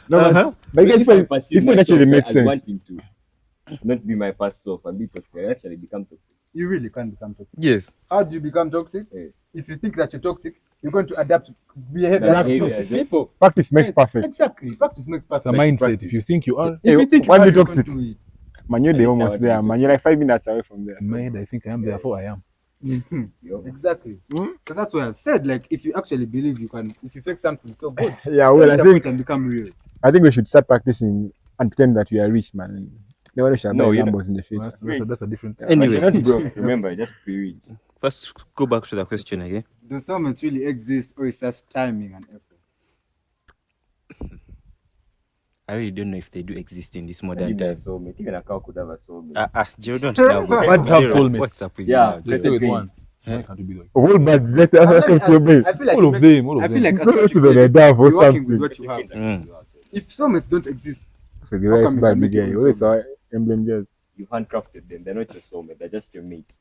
S3: No, but
S2: If I perceive
S3: this point actually
S2: myself
S3: makes
S2: as
S3: sense.
S2: wanting to not be my past self and be toxic, I actually become toxic.
S1: you really can't become toxic.
S4: Yes.
S1: How do you become toxic?
S2: Yeah.
S1: If you think that you're toxic, you're going to adapt behavior
S2: That
S1: of
S2: behavior,
S1: toxic
S2: yes.
S1: people.
S3: Practice makes
S1: Yes,
S3: perfect.
S1: Exactly. Practice makes perfect.
S5: it's a
S2: Like
S5: mindset.
S2: practice.
S5: If you think you are,
S1: If you think
S3: why
S1: you
S3: be
S1: are, you
S3: toxic?
S1: can't do it.
S3: Man, you're
S2: At
S3: the
S2: least I
S3: almost
S2: want
S3: there,
S2: to be
S3: man. You're like 5 minutes away from there.
S5: in my head, I think I am, therefore I am.
S2: Yo.
S1: Exactly. So that's why I've said, like, if you actually believe you can, if you fake something so good,
S3: Yeah, well, I
S1: reach a point
S3: think
S1: and become real.
S3: we should start practicing and pretend that we are rich, man. Never we shall
S2: No,
S3: buy
S2: you don't.
S3: Lambos in the future.
S5: That's a different thing.
S4: Anyway.
S2: But you're not broke, remember, just be rich.
S4: First, go back to the question again.
S1: Do soulmates really exist, or is just timing and effort?
S4: I really don't know if they do exist in this modern
S2: Maybe they're
S4: time.
S2: soulmate. Even a cow could have a soulmate.
S4: Jero, don't now go.
S5: Birds have
S4: Jero,
S5: soulmates.
S4: what's up with
S2: Yeah.
S4: you now,
S5: They
S4: Jero?
S5: stay with
S2: Agreed.
S5: one. Why can't you be like
S3: All bad. Let's
S1: And let
S3: ask
S1: me
S3: them to obey.
S1: I feel like
S5: all of them? All
S1: I
S5: of
S1: feel
S5: them.
S1: like as
S3: Go
S1: what
S3: to
S1: you
S3: the
S1: said,
S3: dove or
S1: you're working with
S3: something.
S1: what you have.
S4: Mm.
S1: If soulmates don't exist,
S3: So the
S1: How
S3: rest
S1: come you
S3: bad
S1: can make
S3: big
S1: your
S3: guy.
S1: own
S3: Always saw
S1: soulmate?
S3: emblem just
S2: You handcrafted them. They're not your soulmate. They're just your mate.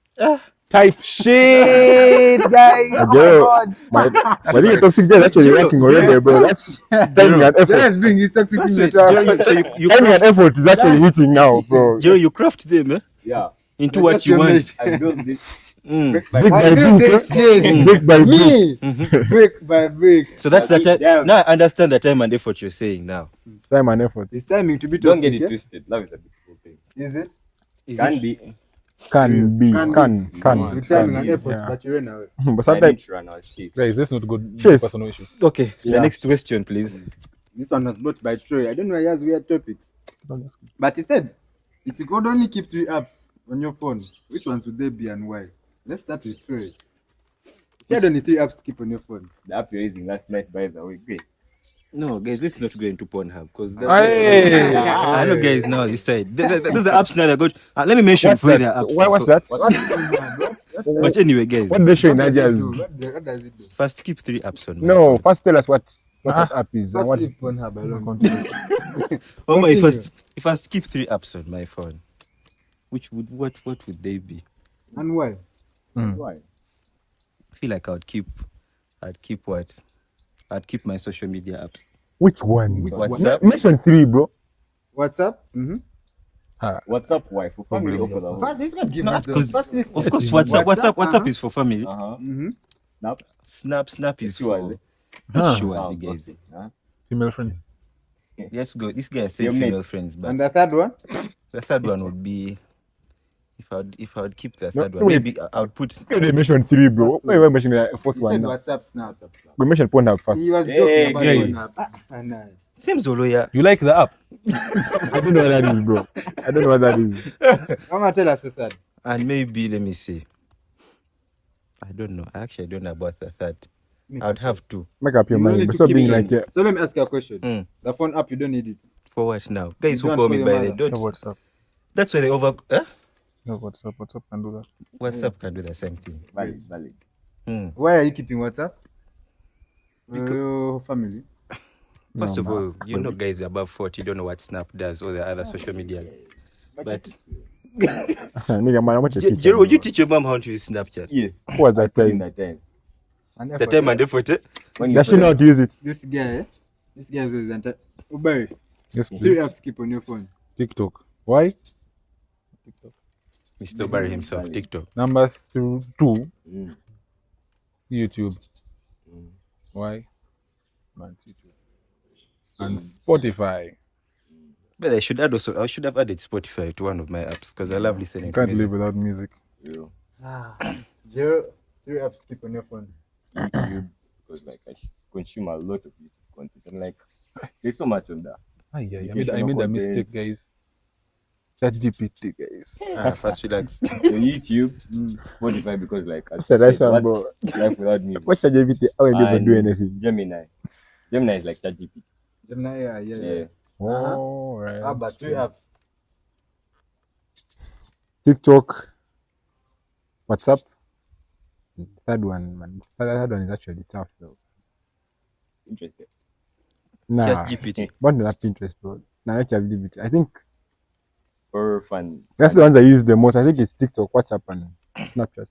S5: Type shit, guys.
S3: Girl, my nigga toxic guy is actually
S4: Jero,
S3: working already,
S4: Jero.
S3: bro. That's timing and effort.
S1: Just being his toxic
S4: First,
S1: in
S4: wait,
S1: the
S4: Jero, so you
S3: Timing and
S4: craft,
S3: effort is actually hitting now, bro.
S4: Jero, you craft them
S2: Yeah.
S4: into
S1: They're
S4: what
S1: just
S4: you
S1: your
S4: want.
S1: mate.
S2: I built this
S4: Mm.
S2: brick by
S3: Brick
S2: brick.
S3: by
S1: I built
S3: brick,
S1: this
S3: huh?
S1: shit.
S3: Brick by brick.
S1: Me,
S4: Mhm.
S1: brick by brick.
S4: So that's the time.
S2: Damn.
S4: Now I understand the time and effort you're saying now.
S3: Time and effort.
S1: It's timing to be
S2: Don't
S1: toxic.
S2: get it
S1: yeah?
S2: twisted. Love is a beautiful thing.
S1: Is it?
S4: Is
S2: Can
S4: it-
S2: be.
S3: Can be,
S1: Can
S3: can.
S1: With
S5: Can,
S1: timing and
S5: yeah.
S1: effort, but you ran away.
S3: But
S2: I
S3: sometimes,
S2: didn't run out cheap.
S5: Guys, let's not go into
S3: Chase.
S5: personal issues.
S4: Okay,
S3: Yeah.
S4: the next question, please.
S1: This one was brought by Troy. I don't know why he has weird topics. But he said, if you could only keep 3 apps on your phone, which ones would they be and why? Let's start with Troy. If you had only 3 apps to keep on your phone,
S2: The app you're using last night, by the way, great.
S4: No, guys, let's not go into Pornhub because
S5: Hey.
S4: I know guys now this side. Those are apps now that go. Let me mention
S3: what's
S4: for the
S3: that?
S4: apps.
S3: What's that?
S4: But anyway, guys,
S3: What they show in
S1: what does it
S3: Nigeria's?
S1: do? What does it do?
S4: first keep 3 apps on. my
S3: No,
S4: phone.
S3: first tell us what that app is and
S1: First
S3: what.
S1: leave Pornhub alone.
S4: Oh my,
S1: Continue.
S4: if I keep 3 apps on my phone, what would they be?
S1: And why?
S2: Why?
S4: I feel like I'd keep what? I'd keep my social media apps.
S3: Which one?
S1: Which
S4: WhatsApp.
S3: Mention 3, bro.
S1: WhatsApp? Mm-hmm.
S2: WhatsApp why? For family or for the
S1: First,
S2: home?
S1: he's not giving
S4: No,
S1: it though.
S4: because
S1: First, listen.
S4: of course
S5: WhatsApp,
S4: WhatsApp is for family.
S1: Mm-hmm.
S4: Snap is
S2: Sure,
S4: for
S2: is it?
S4: not
S5: Huh.
S4: sure,
S2: Ah,
S4: you guys.
S2: okay. Huh?
S5: Female friends.
S4: Let's go. This guy said
S2: Your
S4: female
S2: mate.
S4: friends, but
S1: And the third one?
S4: the third one would be if I would keep the
S3: No,
S4: third one,
S3: wait.
S4: maybe I would put
S3: Okay, they mentioned 3, bro.
S1: First
S3: Why are you mentioning the fourth
S1: He
S3: one
S1: said
S3: now?
S1: WhatsApp Snap.
S3: We mentioned Pornhub first.
S1: He was
S2: Hey,
S1: joking about
S5: guys.
S1: Pornhub. Nah.
S4: same Zoloya.
S5: You like the app?
S3: I don't know what that is, bro. I don't know what that is.
S1: Mama, tell us the third.
S4: And maybe let me see. I don't know. I actually don't know about the third. I would have to.
S3: Make up your
S1: You only
S3: mind.
S1: took
S3: Stop
S1: him
S3: being
S1: in.
S3: like, yeah.
S1: So let me ask you a question.
S4: Mm.
S1: The phone app, you don't need it.
S4: For what now? Guys who
S1: don't
S4: call
S1: call
S4: me
S1: your
S4: by the
S1: mother.
S5: No
S4: don't.
S5: WhatsApp.
S4: That's why they over.
S5: No WhatsApp. WhatsApp can do that.
S4: WhatsApp can do the same thing.
S2: Valid.
S1: Why are you keeping WhatsApp?
S4: Because-
S1: Your family.
S4: First
S3: No,
S4: of
S3: man.
S4: all, you know, guys above 40 don't know what Snap does or the other social medias. But
S3: Nigga, man, I want to teach
S4: Jero, would you
S3: bro.
S4: teach your mom how to use Snapchat?
S2: Yes.
S3: Who was that
S2: In
S3: time?
S2: that time.
S1: And
S4: The time and effort.
S2: When you
S3: Does she know how to use it?
S1: This guy is entire. Uber.
S5: Yes,
S1: 3
S5: please.
S1: apps keep on your phone.
S5: TikTok. Why?
S4: Mr. Barry himself,
S2: Valid.
S4: TikTok.
S5: Number two.
S2: Mm.
S5: YouTube.
S2: Mm.
S5: Why? Man, YouTube. And Spotify.
S4: But I should have added Spotify to one of my apps because I love listening
S5: You
S4: to
S5: can't
S4: music.
S5: live without music.
S2: Real.
S1: 0, 3 apps keep on your phone.
S2: YouTube, because like I consume a lot of YouTube content and like there's so much on that.
S5: I made
S2: Educational
S5: a mistake,
S2: content.
S5: guys. ChatGPT, guys.
S4: First relax.
S2: So YouTube, Spotify, because like as
S3: That's a
S2: you
S3: nice
S2: said,
S3: one,
S2: what's life without music?
S3: Watch ChatGPT. I will never
S2: And
S3: do anything.
S2: Gemini is like ChatGPT.
S1: Gemini, yeah.
S5: Oh, right.
S1: How about 3 apps?
S3: TikTok, WhatsApp. Third one, man. Third one is actually tough, though.
S2: Interesting.
S3: Nah,
S4: ChatGPT.
S3: but not Pinterest, bro. Nah, not ChatGPT. I think
S2: For fun.
S3: that's the ones I use the most. I think it's TikTok, WhatsApp, and Snapchat.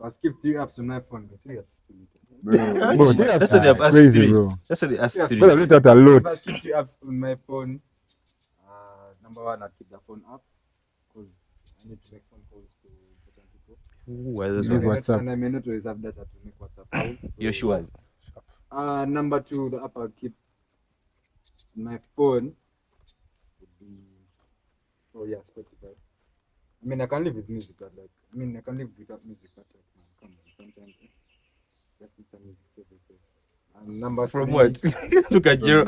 S1: I'll skip 3 apps on my phone, but 3 apps is too little.
S3: Bro, three
S4: That's
S3: apps
S4: what they have
S3: are
S4: asked
S3: crazy,
S4: three.
S3: bro.
S4: That's what they asked
S1: Yes.
S4: three.
S3: But I've looked at a
S1: If I
S3: lot.
S1: skip 3 apps on my phone, number 1, I'll keep the phone up because I need to make phone calls to certain people.
S4: Why those
S3: Use
S4: ones?
S3: WhatsApp.
S1: And I may not always have data to make WhatsApp calls.
S4: You're sure?
S1: Number 2, the app I'll keep on my phone would be, Spotify. I mean, I can live with music, but I can live without music, but come on, sometimes just need some music, so they say. And number
S4: From
S1: 3,
S4: what? Look at Jero.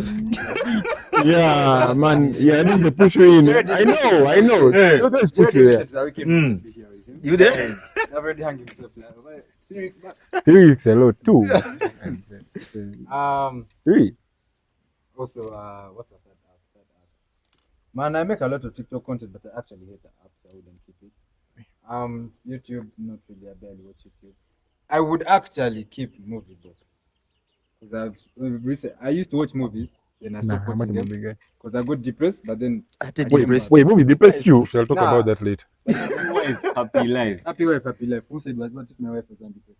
S3: Yeah, man. Yeah, this is the push you in. I know.
S4: Hey.
S3: Don't just put you there.
S4: You there?
S1: I've already hung himself like 3 weeks back.
S3: 3 weeks a lot. 2. 3.
S1: Also, what's the third app? Man, I make a lot of TikTok content, but I actually hate the app, so I wouldn't keep it. YouTube, not really. I barely watch YouTube. I would actually keep movie books because I used to watch movies, then I
S3: Nah,
S1: stopped
S3: I'm not a
S1: watching them
S3: movie guy.
S1: because I got depressed. But then
S4: I did
S1: Wait,
S4: depressed.
S3: Wait, movies depressed you.
S5: Shall talk
S1: Nah.
S5: about that later.
S2: Happy life.
S1: happy wife. Who said what if my wife was undepressed?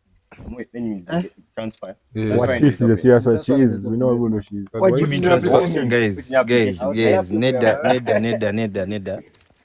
S2: Wait, then you transfer.
S5: Yeah.
S3: What
S2: Right.
S3: if is a serious wife? She
S1: That's
S3: is.
S1: why
S3: We know everyone knows she is.
S5: But
S4: What do
S5: why
S4: you mean
S5: should
S2: transfer?
S4: transfer? Guys,
S2: Putting application.
S4: Neda.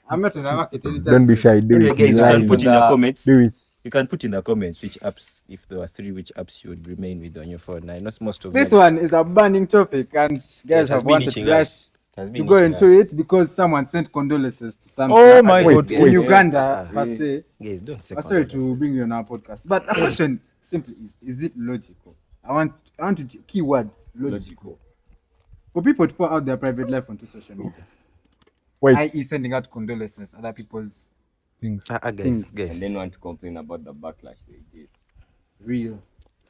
S1: I'm not in the market.
S3: Don't be shy. Do
S4: Anyway,
S3: it.
S4: guys, you
S3: Live.
S4: can put in the comments.
S3: Do it.
S4: You can put in the comments which apps, if there were 3, which apps you would remain with on your phone. I know most of
S1: This
S4: them.
S1: one is a burning topic, and guys
S4: it has
S1: have
S4: been
S1: wanted
S4: itching
S1: to
S4: us.
S1: rush
S4: It has
S1: to
S4: been
S1: go
S4: itching
S1: into
S4: us.
S1: it because someone sent condolences to some
S5: Oh my
S3: God.
S1: in
S3: Wait.
S1: Uganda
S4: Ah,
S1: per se.
S4: Guys, don't say
S1: Sorry to
S4: condolences.
S1: bring you on our podcast, but the question simply is it logical? I want to keyword logical for people to pour out their private life onto social media,
S3: Wait.
S1: i.e., sending out condolences, other people's
S5: things?
S4: Guys.
S2: And then want to complain about the backlash they get.
S1: real.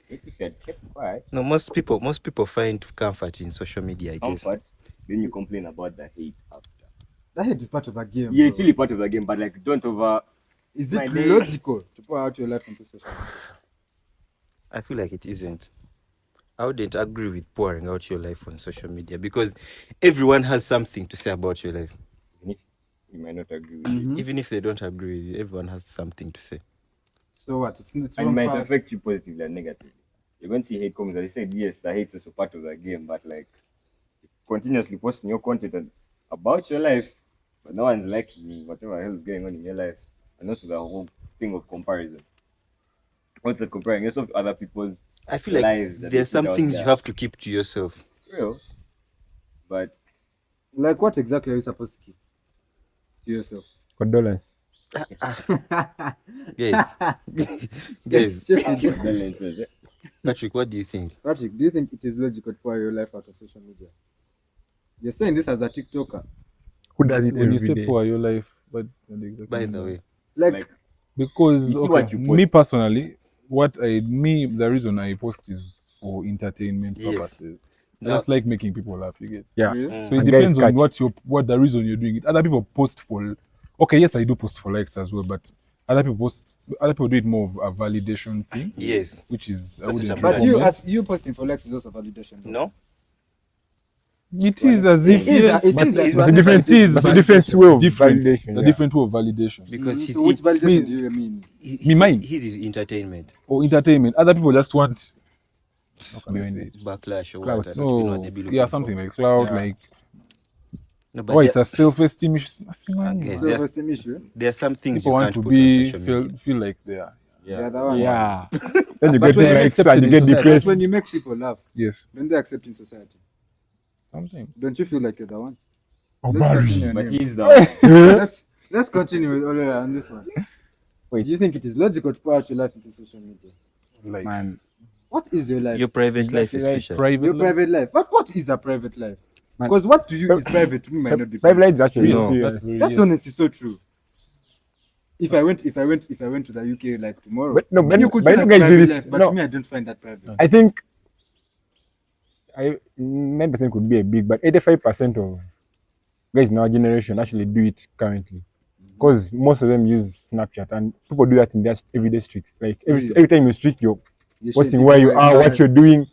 S2: It's if you're kept quiet,
S4: No, most people find comfort in social media, I guess.
S2: comfort, then you complain about the hate after.
S1: That hate is part of a game.
S2: Yeah,
S1: bro.
S2: it's really part of the game, but like don't over.
S1: Is
S2: my
S1: it
S2: day.
S1: logical to pour out your life onto social media?
S4: I feel like it isn't. I wouldn't agree with pouring out your life on social media because everyone has something to say about your life.
S2: Even if you might not agree with it.
S4: Even if they don't agree with you, everyone has something to say.
S1: So what? It's
S2: And it
S1: wrong
S2: might
S1: part.
S2: affect you positively and negatively. You're going to see hate comments. As I said, yes, the hate is also part of the game, but like continuously posting your content and about your life, but no one's liking whatever else is going on in your life. And also the whole thing of comparison. What's the comparing yourself to other people's
S4: I feel like
S2: lives that
S4: there
S2: they
S4: are some
S2: put out
S4: things you
S2: there?
S4: have to keep to yourself.
S2: Real, but
S1: Like, what exactly are you supposed to keep to yourself?
S3: Condolence.
S4: Guys,
S1: Yes,
S4: guys.
S2: condolences.
S4: Patrick, what do you think?
S1: Patrick, do you think it is logical to pour your life out of social media? You're saying this as a TikToker.
S3: Who does it
S5: When you
S3: every
S5: say
S3: day?
S5: poor your life, but exactly
S4: By the way,
S1: Like,
S5: because
S2: You see
S5: okay,
S2: what you
S5: me
S2: post.
S5: personally, the reason I post is for entertainment
S4: Yes.
S5: purposes. I
S4: Now-
S5: just like making people laugh. You get.
S3: Yeah.
S1: really?
S5: So it
S3: And
S5: depends
S3: guys
S5: on
S3: catch.
S5: what the reason you're doing it. Other people post for. Okay, yes, I do post for likes as well, but other people do it more of a validation thing,
S4: yes.
S5: which is I
S4: That's what
S5: wouldn't
S4: I'm
S1: But
S4: trying to
S1: you,
S5: recommend.
S1: as you posting for likes is also validation. Though.
S4: No?
S5: It is as if yes,
S1: it
S5: but
S1: is
S4: it's
S1: a
S4: a
S3: different-
S5: it's
S3: a different way of
S5: different.
S3: validation,
S5: It's a
S3: yeah.
S5: different way of validation.
S4: Because he's
S1: So which validation
S5: me-
S1: do you mean?
S5: mine.
S4: his is entertainment.
S5: Or entertainment. Other people just want. How can I
S3: Behind
S5: say
S3: it.
S5: it?
S4: Backlash or
S3: Clout.
S4: what? I don't really know what they
S5: No,
S4: be looking
S5: yeah,
S4: for.
S5: something like cloud,
S3: Yeah.
S5: like
S4: No, but
S5: oh, it's a self-esteem issue.
S4: Okay,
S1: So
S4: there's-
S1: self-esteem issue.
S4: there are some things
S5: People
S4: you
S5: want
S4: can't
S5: to
S4: put on
S5: be
S4: social media.
S5: feel like they are.
S1: The
S2: Yeah.
S1: other one.
S3: Yeah. Then you
S1: But
S3: get
S1: when you
S3: likes
S5: accept
S3: and you
S5: it
S3: get
S5: in society-
S1: But
S3: depressed.
S1: when you make people laugh,
S5: Yes,
S1: don't they accept in society?
S5: sometimes.
S1: Don't you feel like you're the one?
S3: Oh,
S1: Let's
S3: Barry.
S1: continue on
S2: But
S1: him.
S2: he's the
S1: Let's continue with Olea on this one.
S3: Wait.
S1: Do you think it is logical to pour out your life into social media?
S5: Like
S3: Man,
S1: What is your life?
S4: Your private
S3: Is
S4: life,
S3: that right?
S4: especially.
S5: private.
S1: Your
S5: life?
S1: private life. But what is a private life?
S3: Man.
S1: Because what to you is private to me might not be
S3: private
S1: private.
S3: life is actually
S5: Real.
S3: serious.
S5: That's very
S1: That's
S5: yes.
S1: honestly so true. If I went to the UK like tomorrow,
S3: But no, but
S1: you could
S3: but
S1: say
S3: you
S1: that's
S3: guys do
S1: private
S3: this.
S1: life, but
S3: No,
S1: to me I don't find that private.
S3: I think 9% could be a big, but 85% of guys in our generation actually do it currently. Because most of them use Snapchat and people do that in their everyday streaks. Like
S1: Really?
S3: every time you streak, you're
S1: You
S3: posting
S1: share
S3: where you
S1: people
S3: are, what you're doing.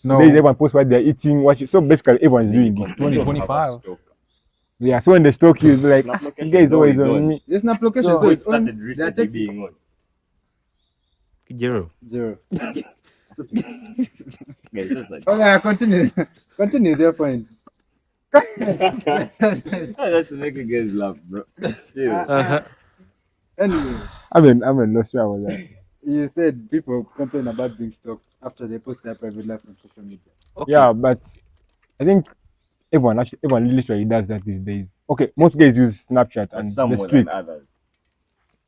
S5: No.
S3: Days everyone posts what they're eating, so basically everyone's doing it.
S5: 2025.
S3: Yeah, so when they stalk you, they're like,
S2: Snap
S3: "Ah,
S2: location
S3: you guys
S2: is
S3: always
S2: always
S3: on
S2: on."
S3: me.
S1: There's no application,
S3: So-
S1: so
S2: It
S1: it's on.
S2: started
S1: They're
S2: recently
S1: texting.
S2: being on.
S4: Jero.
S1: Zero.
S2: Yeah, it's just like
S1: Oh yeah, continue. Continue their point.
S2: that's to make you guys laugh, bro. Yeah.
S4: Uh-huh.
S1: Anyway,
S3: I mean, no swear about that.
S1: you said people complain about being stalked after they post their private life on social media.
S4: Okay.
S3: Yeah, but I think everyone literally does that these days. Okay, most guys use Snapchat
S2: But
S3: and
S2: some
S3: the
S2: more
S3: streak.
S2: than others.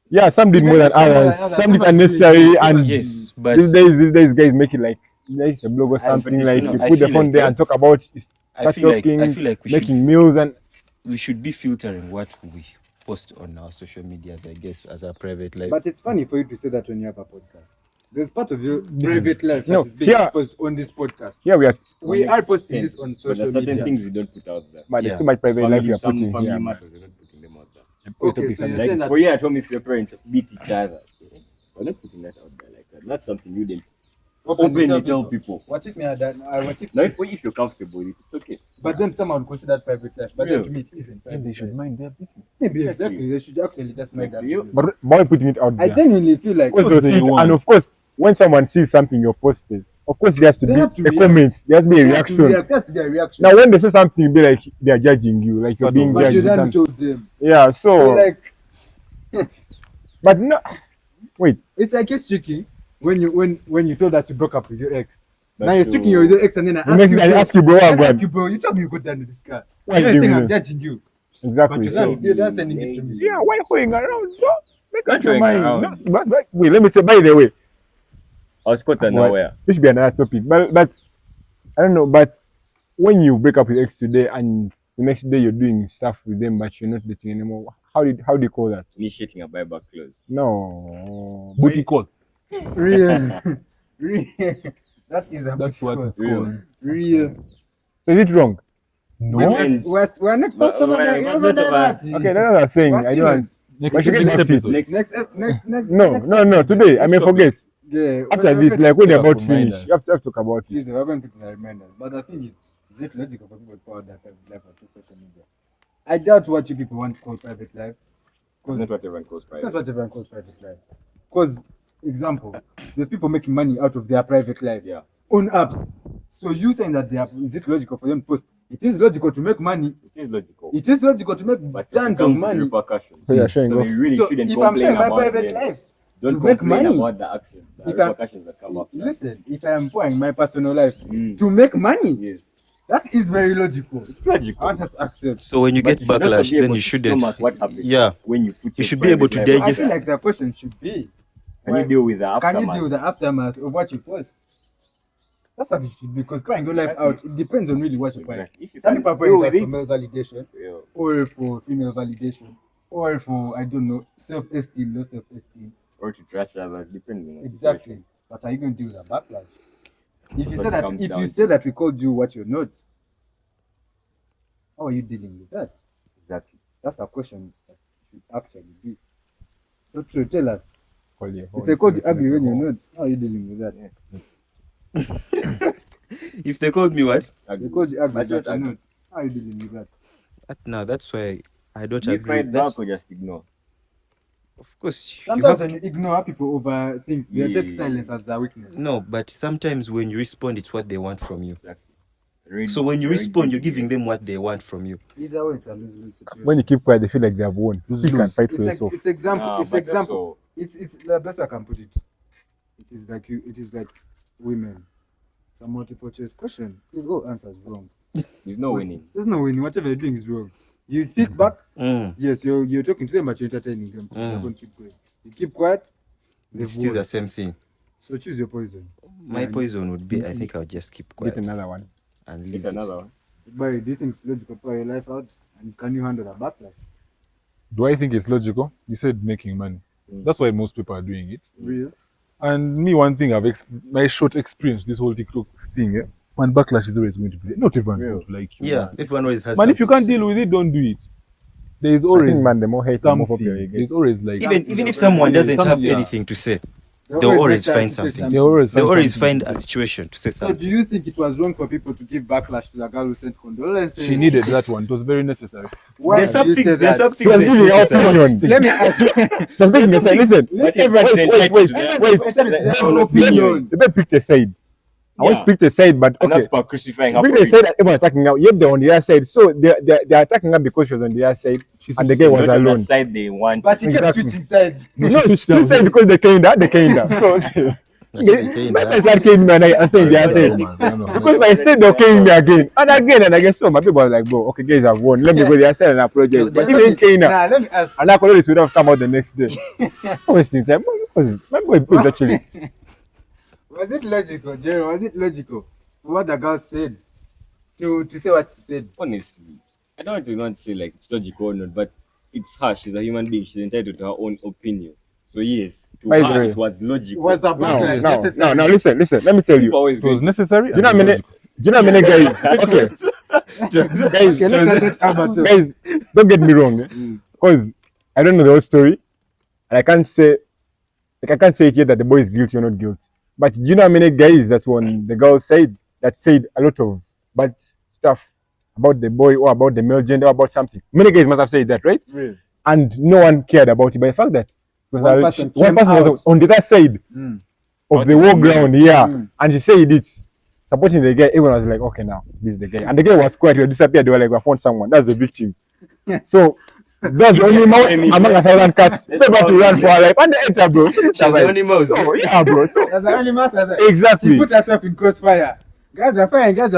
S3: Yeah, some did more than
S1: Some more than
S3: others.
S1: others.
S3: Some is
S1: Some are
S3: unnecessary,
S1: doing it.
S3: and
S4: Yes, but
S3: these days guys make it like it's a blog or something.
S2: competition.
S3: Like
S2: No,
S3: you
S4: I
S3: put the
S4: feel
S3: phone
S4: like,
S3: there and talk about it,
S4: I
S3: start
S4: feel like
S3: talking,
S4: we
S3: making
S4: should
S3: meals, and
S4: we should be filtering what we post on our social medias, I guess, as our private life.
S1: But it's funny for you to say that when you have a podcast. There's part of your private life
S3: No,
S1: that is being
S3: here-
S1: exposed on this podcast.
S3: here we are.
S1: We are posting
S2: Sense.
S1: this on
S2: But there's
S1: social
S2: certain
S1: media.
S2: things we don't put out there.
S3: But
S4: Yeah.
S3: there's too much private life we are
S2: Some
S3: putting
S2: family
S3: here.
S2: matters, we're not putting them out there.
S1: Okay, so you're saying
S2: Like
S1: that
S2: for you at home, if your parents beat each other, we're not putting that out there like that. That's something you didn't openly tell people.
S1: What if me had that? What if?
S2: Now, if you're comfortable with it, it's okay.
S1: But then someone consider that private life. But then to me, it isn't private.
S5: They should
S1: life.
S5: mind their business.
S1: Maybe
S2: Exactly.
S1: exactly. They should actually just make
S2: Like
S1: that.
S2: you-
S1: business.
S3: But why putting it out
S1: I
S3: there?
S1: genuinely feel like
S3: Of course they'll see it, and of course, when someone sees something you're posted, of course there has to
S1: They
S3: be
S1: have to
S3: a
S1: react.
S3: comment. There has to be a
S1: There has to
S3: reaction.
S1: There has to be a reaction.
S3: Now, when they say something, you'll be like they are judging you, like you're
S5: But
S3: being
S1: but
S3: judged.
S1: you
S3: or
S1: then
S3: something.
S1: told them.
S3: Yeah.
S1: So
S3: So,
S1: like,
S3: but no. Wait.
S1: it's like it's tricky when you told us you broke up with your ex.
S2: But
S1: Now you're
S2: you-
S1: speaking with your ex, and then I
S3: The next thing I ask you, bro,
S1: I
S3: what
S1: ask
S3: God?
S1: you, bro. You told me you got down in this car.
S3: Why
S1: You're
S3: you
S1: saying
S3: doing
S1: I'm
S3: this?
S1: judging you, but
S3: Exactly.
S1: you're
S3: So,
S1: not sending it to me.
S3: yeah, why going around, bro? Make
S2: Not
S3: up your
S2: going
S3: mind.
S2: around.
S3: No, but wait, let me tell. By the way,
S2: I was caught
S3: What?
S2: nowhere.
S3: this should be another topic. But I don't know. But when you break up with ex today and the next day you're doing stuff with them, but you're not dating anymore, how do you call that?
S2: Initiating a buyback clause.
S3: No.
S5: Booty call.
S1: Real, real. That is a
S5: That's what it's
S2: Real.
S5: called.
S1: real.
S3: So is it wrong?
S5: No.
S1: We're not
S2: But-
S1: customer.
S2: but-
S1: You
S2: but-
S1: haven't done
S2: but-
S1: that.
S3: Okay, that's what I'm saying.
S1: We're
S3: I don't want.
S1: students.
S3: But you get back to it.
S5: episode.
S2: Next,
S1: Next.
S3: No. Today I may
S5: Let's stop
S3: forget.
S1: Yeah.
S3: After this, like when
S5: Yeah,
S3: you're about to
S5: for
S3: finish,
S5: reminders.
S3: you have to talk about it.
S1: Please, we're going to put in a reminder. But the thing is it logical for people to pour that private life onto social media? I doubt what you people want to call private life. Because
S2: not what everyone calls
S1: it's not
S2: private.
S1: what everyone calls private life. Because, example, there's people making money out of their private life
S2: Yeah.
S1: on apps. So you saying that is it logical for them to post? It is logical to make money.
S2: It is logical.
S1: It is logical to make
S2: But it
S1: tons of
S2: comes with
S1: money.
S2: repercussions.
S3: So you're showing
S2: So
S3: off.
S2: they really
S1: So
S2: shouldn't
S1: if I'm
S2: complain
S1: sharing my
S2: about
S1: private
S2: them.
S1: life,
S2: Don't
S1: to make
S2: complain
S1: money.
S2: about the actions. The
S1: If I'm-
S2: repercussions that come after.
S1: listen, if I am pouring my personal life
S2: Mm.
S1: to make money,
S2: Yes.
S1: that is very logical.
S2: It's logical.
S1: I want us to accept.
S4: So when you
S2: But
S4: get
S2: you should also
S4: backlash,
S2: be
S4: then
S2: able
S4: you
S2: to
S4: shouldn't.
S2: stomach what happens.
S4: Yeah.
S2: When you put
S4: You
S2: your
S4: should be able
S2: private
S4: to
S2: life
S1: So I
S2: out
S1: feel
S2: there.
S1: like the question should be,
S2: Can you deal with the aftermath?
S1: can you deal with the aftermath of what you post? That's what it should be, because pouring your life
S2: Exactly.
S1: out, it depends on really what you're pouring.
S2: Exactly. If you
S1: Some
S2: can
S1: people are
S2: deal
S1: pouring it
S2: with
S1: out for
S2: it,
S1: male validation,
S2: yeah.
S1: or for female validation, or for, I don't know, self-esteem, low self-esteem.
S2: Or to trash others, depending on the
S1: Exactly.
S2: situation.
S1: But are you going to deal with a backlash? If you
S2: What
S1: say
S2: it
S1: that,
S2: comes
S1: if
S2: down
S1: you
S2: to.
S1: say that we called you what you're not, how are you dealing with that?
S2: Exactly.
S1: That's a question that should actually be. So true, tell us.
S3: Call you a
S1: If
S3: whore,
S1: they called you
S3: make
S1: ugly
S3: a
S1: when you're
S3: whore.
S1: not, how are you dealing with that?
S4: If they called me what?
S1: They called you ugly
S2: But
S1: but
S2: you're
S1: you're
S2: ugly.
S1: not. How are you dealing with that?
S4: Now that's why I don't
S2: Do you
S4: agree.
S2: fight
S4: That's
S2: back or just ignore?
S4: of course you
S1: Sometimes
S4: have
S1: when you ignore, people overthink. They take
S2: Yeah.
S1: silence as their weakness.
S4: no, but sometimes when you respond, it's what they want from you.
S2: Exactly. Read-
S4: So when you
S2: read
S4: respond, you're
S2: the
S4: giving
S2: game.
S4: them what they want from you.
S1: Either way, it's a lose-lose situation.
S3: When you keep quiet, they feel like they have won. Speak and
S5: Lose.
S3: fight for yourself.
S1: It's example.
S2: Nah,
S1: It's
S2: but
S1: example.
S2: also-
S1: It's the best way I can put it. It is like you. It is like women. It's a multiple choice question. All answers wrong.
S2: There's no winning.
S1: There's no winning. Whatever you're doing is wrong. You speak back.
S4: Mm.
S1: Yes, you're talking to them, but you're entertaining them. They're going to keep going. You keep quiet. They've
S4: It's still
S1: won.
S4: the same thing.
S1: So choose your poison.
S4: My
S1: Yeah,
S4: poison would be I think I'll just keep quiet
S3: Get another one.
S4: and
S2: Get
S4: leave it.
S2: another one.
S1: Barry, do you think it's logical to pour your life out? And can you handle a backlash?
S5: Do I think it's logical? You said making money. That's why most people are doing it.
S1: Real?
S5: And me, one thing my short experience, this whole TikTok thing, man, backlash is always going to be there. Not everyone is going to like you.
S4: Yeah,
S5: man.
S4: everyone always has.
S5: Man, if you
S4: something
S5: can't
S4: to
S5: deal
S4: say.
S5: with it, don't do it. There is
S3: I
S5: always
S3: think, man, the more hate, the more
S5: something.
S3: popular you get.
S5: There's always like
S4: Even if someone doesn't have
S5: Yeah.
S4: anything to say, they'll always find something.
S5: They always
S4: They'll always
S5: something
S4: find
S5: to
S4: a
S5: say.
S4: situation to say
S1: So
S4: something.
S1: do you think it was wrong for people to give backlash to the girl who sent condolences?
S5: She needed that one. It was very necessary.
S1: Why
S4: There's
S1: do
S4: some
S1: you
S4: things.
S1: say
S4: There's
S1: that?
S4: some
S3: She was
S4: things.
S3: giving
S4: that's
S3: her
S4: necessary.
S3: opinion.
S1: Let me ask you.
S3: She was making a side. Listen, wait.
S1: Your opinion.
S3: The man picked a side. I want to pick the side, but
S2: I'm
S3: okay.
S2: not for crucifying
S3: She
S2: her.
S3: picked
S2: for
S3: the
S2: it.
S3: side that everyone attacking her. Yep, they're on the other side. So they're attacking her because she was on the other side, and the guy was
S2: Not on the
S3: alone.
S2: side they want.
S1: But he kept
S3: Exactly.
S1: switching sides.
S3: No,
S5: switched
S3: she
S5: down.
S3: said because they came down.
S4: Actually,
S3: My side came me and I stayed the other side. Because my side they're killing me again and again. So my people are like, bro, okay, guys have won. Let me go the other side and apologize. But even Kenya,
S1: Nah, let me ask.
S3: and I could always would have come out the next day. Wasting time. Because my boy is actually.
S1: Was it logical, Jerry? Was it logical for what the girl said to say what she said?
S2: Honestly, I don't want to not say like it's logical or not, but it's her. She's a human being. She's entitled to her own opinion. So yes, to
S3: By the
S2: her
S3: way,
S2: it was logical.
S1: Was the backlash necessary?
S3: No, listen. Let me tell
S2: People
S3: you.
S2: always
S5: It was
S2: go,
S5: necessary.
S3: Do you know how many? Do you know how many guys? Okay,
S1: Okay, let's not amateur.
S3: guys, don't get me wrong, because I don't know the whole story, and I can't say it here that the boy is guilty or not guilty. But do you know how many guys that when the girl said a lot of bad stuff about the boy or about the male gender or about something? Many guys must have said that, right?
S1: Real.
S3: And no one cared about it. But the fact that
S1: One person
S3: one
S1: came
S3: person
S1: out.
S3: was on the other side of the war ground, yeah, and she said it, supporting the guy. Everyone was like, okay, now this is the guy, and the guy was quiet. He disappeared. They were like, we found someone. That's the victim. So that's the only mouse among 1,000 cats. They're about to run for her life, and the enter, bro.
S4: She's the only mouse.
S3: So yeah, bro. So,
S1: That's the only matter.
S3: exactly.
S1: She put herself in crossfire. Guys are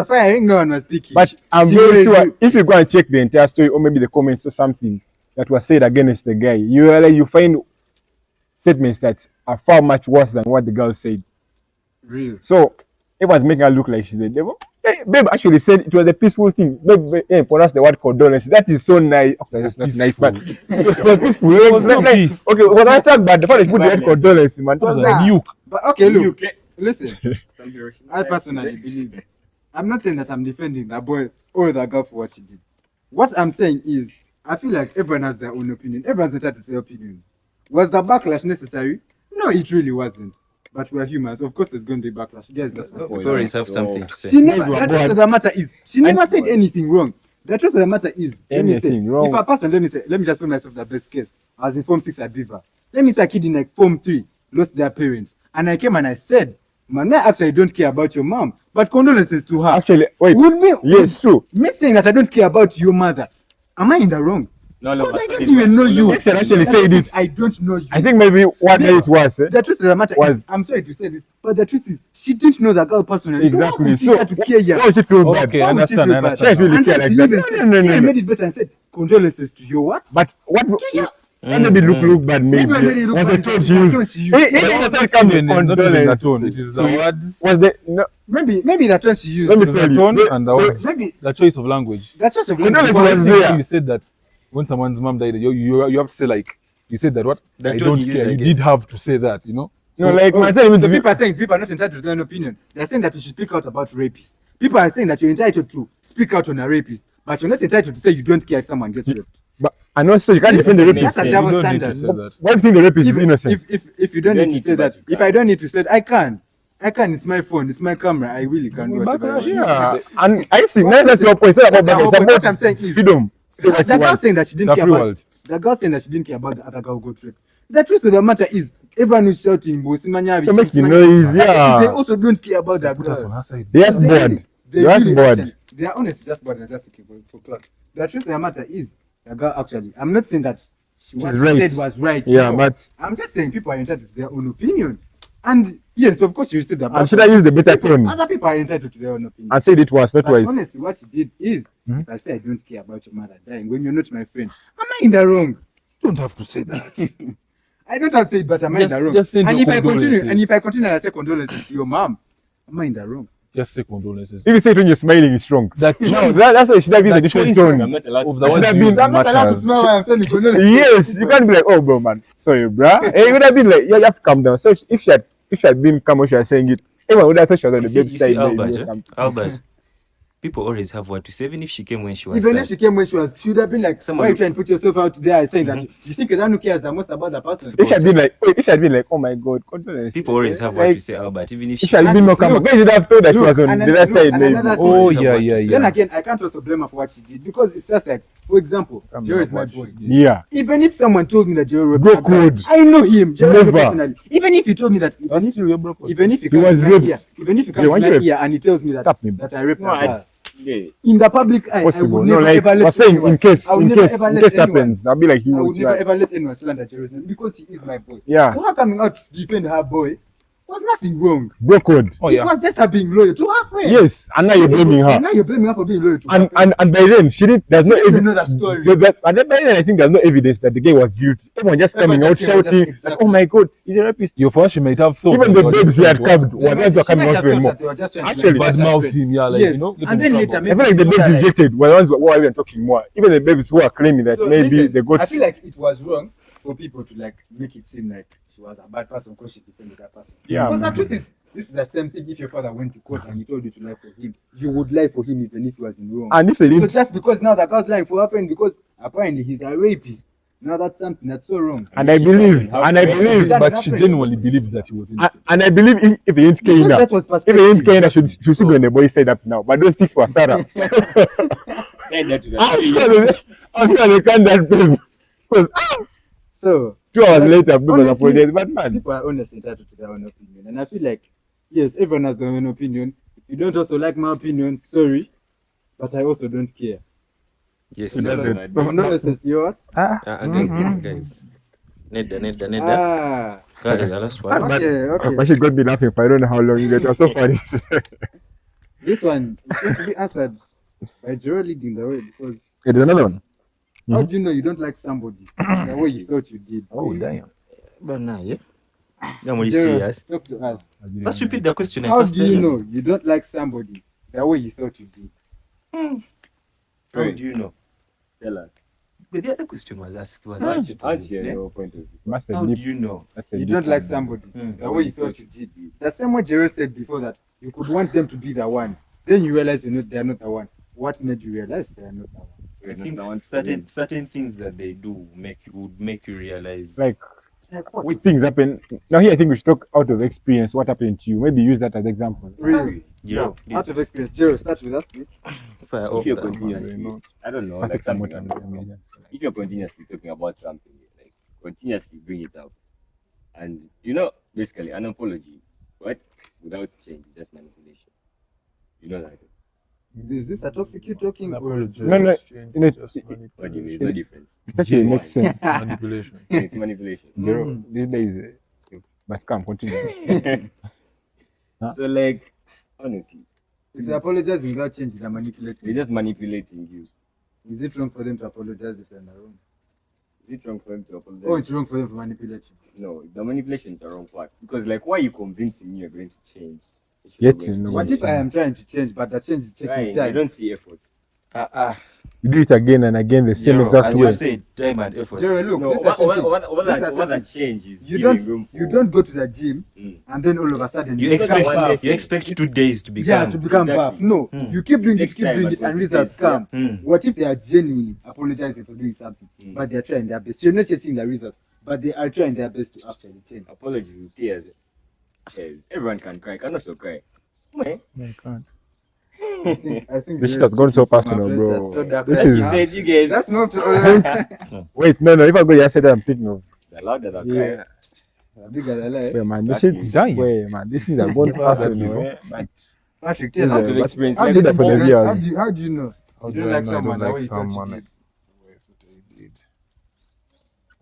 S1: firing. No one was speaking.
S3: But I'm
S1: She
S3: very
S1: really
S3: sure
S1: do.
S3: if you go and check the entire story or maybe the comments or something that was said against the guy, you find statements that are far much worse than what the girl said.
S1: Real.
S3: So it was making her look like she's the devil. Hey, babe actually said it was a peaceful thing. Babe, pronounce the word condolence. That is so nice. Okay, that's not nice, but it was peaceful. It was like, okay, it was not talk bad. The fact that she put the word condolence, man. It was like,
S1: Nah,
S5: nuke.
S1: But okay, look.
S2: UK.
S1: Listen. I personally believe. I'm not saying that I'm defending that boy or that girl for what she did. What I'm saying is, I feel like everyone has their own opinion. Everyone's entitled to their opinion. Was the backlash necessary? No, it really wasn't. But we're humans. Of course, there's going to be backlash. Guys, that's what
S4: People always have something to say.
S1: she never. The truth of the matter is, she never said anything wrong. The truth of the matter is, let me say,
S3: Anything wrong.
S1: if a person, let me just put myself the best case. I was in Form 6 at Viva. Let me say a kid in like Form 3 lost their parents. And I came and I said, Man, I actually don't care about your mom. But condolences to her.
S3: Actually, wait.
S1: Would me?
S3: Yes, true.
S1: Me saying that I don't care about your mother. Am I in the wrong?
S2: No,
S1: Because I don't even know you.
S3: Yes, I actually
S1: The
S3: said
S1: truth
S3: it.
S1: is, I don't know you.
S3: I think maybe what made it worse.
S1: The truth of the matter
S3: was
S1: is, I'm sorry to say this, but the truth is, she didn't know that girl personally.
S3: exactly.
S1: So, how could she care you?
S3: why would she feel bad?
S5: Okay,
S1: Why
S5: I
S1: would she
S5: understand.
S1: feel
S5: I
S1: bad?
S3: She actually
S1: And
S3: care
S1: then
S3: like
S1: she
S3: that.
S1: even said, she made it better and said, condolences to your what?
S3: But what made it look bad?
S1: Maybe I made it look
S3: was
S1: bad.
S3: the tone she used.
S1: She used.
S3: It doesn't come with condolence.
S5: It is the words.
S3: Was the no?
S1: Maybe that one she used.
S3: Let me
S5: The
S3: tell you.
S5: tone
S3: the-
S5: and the words.
S1: maybe-
S5: The choice of language.
S1: That's just a
S3: Condolence
S5: Because I
S3: was
S5: think
S3: there.
S5: when you said that when someone's mom died, you have to say like you said that what
S4: That
S5: I
S4: tone
S5: don't
S4: you use,
S5: care.
S4: I
S5: You
S4: guess.
S5: did have to say that, you know.
S3: No,
S5: So-
S3: like man,
S1: So
S3: even
S1: people are saying people are not entitled to their own opinion. They're saying that we should speak out about rapists. People are saying that you're entitled to speak out on a rapist, but you're not entitled to say you don't care if someone gets raped.
S3: But I know so you can't
S1: See,
S3: defend the
S2: that's
S3: rapist.
S1: That's a
S2: You
S1: double
S5: you don't need
S1: standard.
S5: to say that.
S3: Why do you think the rapist is
S1: Even
S3: innocent?
S1: if you don't
S2: You
S1: need to say that,
S2: but you
S1: if
S2: can.
S1: I don't need to say it, I can. It's my phone, it's my camera. I really can do whatever I want.
S3: Yeah, and I see. That's your point. It's not about
S1: That's the whole
S3: that. It's
S1: point. What
S3: about
S1: I'm saying is,
S3: freedom. Say what
S1: the
S3: you
S1: girl
S3: want.
S1: saying that she didn't
S5: It's a
S1: care
S5: free
S1: about
S5: world.
S1: the girl saying that she didn't care about the other girl who got raped. The truth of the matter is, everyone who's shouting, "Bosimanya,
S3: You're making
S1: Bosimanya,"
S3: noise,
S1: that is,
S3: yeah.
S1: they also don't care about that
S5: Put us on
S1: girl.
S5: her side.
S3: They just bored. They just
S1: really
S3: bored.
S1: actually- They are honestly just bored. They're just looking for clout. The truth of the matter is, the girl actually, I'm not saying that what
S3: She's
S1: she
S3: right.
S1: said was right.
S3: Yeah,
S1: no.
S3: but
S1: I'm just saying people are entitled to their own opinion. And yes, of course, you said that.
S3: and should I use the better tone
S1: Other people are entitled to their own opinion.
S3: and said it once, not
S1: But
S3: twice?
S1: honestly, what she did is,
S3: Hmm?
S1: if I say I don't care about your mother dying when you're not my friend, am I in the wrong?
S5: Don't have to say that.
S1: I don't have to say it, but am I in the wrong?
S5: Just say
S1: And
S5: your
S1: if I continue,
S5: condolences.
S1: and if I continue and I say condolences to your mom, am I in the wrong?
S5: Just say condolences.
S3: If you say it when you're smiling, it's wrong.
S5: That
S3: No, that's why it should have been a
S5: that
S3: different
S5: choice
S3: tone.
S2: I'm not allowed
S5: of
S2: to
S5: the
S3: I should
S5: words
S3: have
S5: you
S3: been-
S5: use
S1: I'm not allowed to
S5: matters.
S1: smell while I'm saying condolences.
S3: Yes, you can't be like, oh, bro, man, sorry, bruh. It would have been like, yeah, you have to calm down. So if she had been calm when she was saying it, everyone would have thought she was on
S4: You
S3: the
S4: see,
S3: baby
S4: you
S3: side.
S4: see
S3: maybe,
S4: Albert,
S3: or
S4: eh?
S3: something.
S4: Albert. People always have what to say, even if she came when she was
S1: Even
S4: sad.
S1: if she came when she would have been like,
S4: Someone
S1: why you
S4: who-
S1: trying to put yourself out there saying that you think you're the one who cares the most about the person?
S3: If she had been like, wait, if she had been like, oh my god, condolences.
S4: People always have what
S3: like,
S4: to say, Albert, even if
S3: if
S4: she
S3: she had
S4: said
S3: been
S4: it.
S3: more calm,
S1: Look,
S3: maybe you'd have thought that she was on
S1: and
S3: the
S1: then-
S3: other
S1: look,
S3: side,
S1: and
S3: maybe.
S1: another thing
S5: Oh
S1: is-
S5: yeah, yeah,
S1: Then
S5: yeah.
S1: again, I can't also blame her for what she did because it's just like, for example,
S5: Can't
S1: Jerry is
S5: blame
S1: my
S5: what she
S1: boy.
S5: did.
S3: Yeah.
S1: Even if someone told me that Jerry raped
S3: Bro
S1: that guy,
S3: code.
S1: I know him, Jerry
S3: Never.
S1: personally. Even if he told me that,
S5: That's still your brother.
S1: even if he
S3: He
S1: comes
S3: was
S1: to my
S3: raped.
S1: ear, even if he
S3: Yeah,
S1: comes
S3: why
S1: to
S3: you
S1: my
S3: rape?
S1: ear and he tells me that,
S3: Tap him.
S1: that I raped
S2: No,
S1: that girl,
S2: yeah.
S1: in the public eye, I
S3: Possible.
S1: would
S3: No,
S1: never
S3: like
S1: ever
S3: we're
S1: let
S3: saying,
S1: anyone,
S3: in case,
S1: I would
S3: in
S1: never
S3: case,
S1: ever
S3: in
S1: let
S3: case
S1: anyone-
S3: happens, I'll be like,
S1: I would
S3: you.
S1: never ever let anyone slander Jerry's name because he is my boy.
S3: Yeah.
S1: So her coming out to defend her boy was nothing wrong.
S3: Bro code.
S5: Oh
S1: It
S5: yeah.
S1: was just her being loyal to her friend.
S3: Yes, and now you're blaming her.
S1: And now you're blaming her for being loyal to her friend.
S3: And by then she didn't. There's no
S1: She didn't even
S3: evidence.
S1: know that story.
S3: By then I think there's no evidence that the guy was guilty. Everyone just
S1: Everyone
S3: coming out
S1: just came out,
S3: shouting
S1: just
S3: like,
S1: exactly.
S3: "Oh my god, he's a rapist!"
S5: Your first she might have thought.
S3: Even
S5: that
S3: the
S5: you
S3: babes he had
S5: just
S3: cabbed were just coming out even more. Actually,
S5: bad mouth him, yeah, like
S1: Yes.
S5: you know. get
S1: And
S5: in
S1: then
S5: trouble.
S1: later,
S3: I feel like the babes rejected were the ones who are even talking more. Even the babes who are claiming that
S1: So,
S3: maybe
S1: listen,
S3: they got.
S1: I feel like it was wrong for people to like make it seem like she was a bad person because she defended that person.
S3: Yeah,
S1: Because the
S3: man.
S1: truth is, this is the same thing. If your father went to court and he told you to lie for him, you would lie for him even if he was in wrong.
S3: And if they
S1: So
S3: didn't,
S1: just because now the girl's lying for her friend because apparently he's a rapist, now that's something that's so wrong.
S3: and I believe,
S5: But she genuinely believed that he was innocent.
S3: and I believe if they ain't
S1: Because
S3: Kenya,
S1: that was
S3: if they ain't
S1: perspective.
S3: Kenya, should still be on the boy side up now. But those sticks were thorough.
S2: Said that to the
S3: I'm sure they can't that babe. Because
S1: So
S3: 2 hours
S1: like,
S3: later, people
S1: honestly,
S3: apologize. But man,
S1: people are honestly entitled to their own opinion, and I feel like yes, everyone has their own opinion. If you don't also like my opinion, sorry, but I also don't care.
S4: Yes,
S3: So
S4: sir.
S3: that's
S2: No,
S3: it.
S2: no, no.
S1: Condolences to you.
S4: I don't care, guys. Neda.
S1: Ah,
S4: God is the last one.
S1: okay.
S3: but she got me laughing for I don't know how long you get. It was so funny.
S1: This one is going to be answered by Joel leading the way because
S3: Okay, there's another one.
S1: how do you know you don't like somebody the way you thought you did?
S5: Oh damn.
S4: But now, yeah. I'm really
S1: Joel,
S4: serious.
S1: talk to us.
S4: Let's repeat the question.
S1: How
S4: first
S1: do you
S4: tell us.
S1: know you don't like somebody the way you thought you did?
S4: How do you know?
S2: Tell us.
S4: But the other question was asked.
S2: Aren't you your point of view?
S3: That's a
S4: How do
S3: deep.
S4: you know?
S3: That's a
S1: You
S3: deep
S1: don't like
S3: one.
S1: somebody
S4: Hmm.
S1: the way you thought you did. The same way Jerry said before that you could want them to be the one. Then you realize they're not the one. What made you realize they are not the one?
S4: I think
S2: I want
S4: certain things that they do would make you realize.
S3: Like
S1: Like
S3: when things happen. Now here, I think we should talk out of experience. What happened to you? Maybe use that as example.
S1: Really?
S4: Yeah,
S1: Out of experience, Jerry, start with us, please.
S4: fire
S2: If
S4: off
S2: you're
S4: that one.
S2: continuously, I don't know,
S3: Let's
S2: like
S3: take some
S2: something
S3: water.
S2: I'm- if you're continuously talking about something, like continuously bring it up, and you know, basically an apology What? Without change, it's just manipulation. You know that.
S1: Is this a toxic you talking or
S3: No,
S5: Change
S3: you know,
S5: is just
S2: What do you mean?
S5: manipulation.
S2: There's no difference.
S3: it actually makes sense.
S5: Manipulation.
S2: It's manipulation.
S3: Girl, these days, but come continue.
S2: So like, honestly,
S1: if they apologize without change, they're manipulating?
S2: they're just manipulating you.
S1: Is it wrong for them to apologize if they're in the wrong?
S2: Is it wrong for him to apologize?
S1: Oh, it's wrong for them to manipulate you.
S2: No, the manipulation is the wrong part. Because like, why are you convincing me you're going to change?
S3: Yet you know.
S1: What if I am trying to change, but the change is taking
S2: Right,
S1: time?
S2: I don't see effort.
S3: You do it again and again the same exact
S4: as
S3: way.
S4: you said, time and effort.
S1: Jerry, look,
S2: No,
S1: this is the same thing.
S2: what that change is
S1: You
S2: giving room
S1: don't
S2: for.
S1: you don't go to the gym
S2: Mm.
S1: and then all of a sudden
S4: You
S1: become
S4: expect
S1: buff.
S4: you expect 2 days to become.
S1: Yeah, to become
S2: Exactly.
S1: buff. No, you keep doing
S2: It
S1: it,
S2: takes
S1: keep
S2: time
S1: doing
S2: and
S1: it, and results
S2: consistency,
S1: come.
S4: yeah.
S1: What if they are genuinely apologizing for doing something, but they are trying their best? You're not yet seeing the results, but they are trying their best to actually change.
S2: Apologies with tears. Yes, everyone can cry. Can also cry. Meh.
S5: No, you can't.
S1: I think
S3: This shit has gone so personal, bro. This
S2: Like
S3: is-
S2: you said, you guys.
S1: Let's move to
S3: Wait, no. If I go yesterday, I'm thinking of.
S2: Allowed that I cry.
S1: bigger than life.
S3: Wait, man, this
S2: Exactly.
S3: shit.
S5: Dying.
S3: Wait, man, this thing has gone personal. Eh? But
S1: Patrick,
S3: this
S1: tell
S3: is
S1: us.
S2: to experience
S1: How
S2: like
S1: did
S3: that for the
S1: you-
S3: viewers.
S1: how do you know?
S5: How
S1: You
S5: do
S1: don't
S5: I
S1: like
S5: know I
S1: someone
S5: don't
S1: the
S5: like
S1: way you thought you
S5: someone?
S1: did.
S5: Wait, what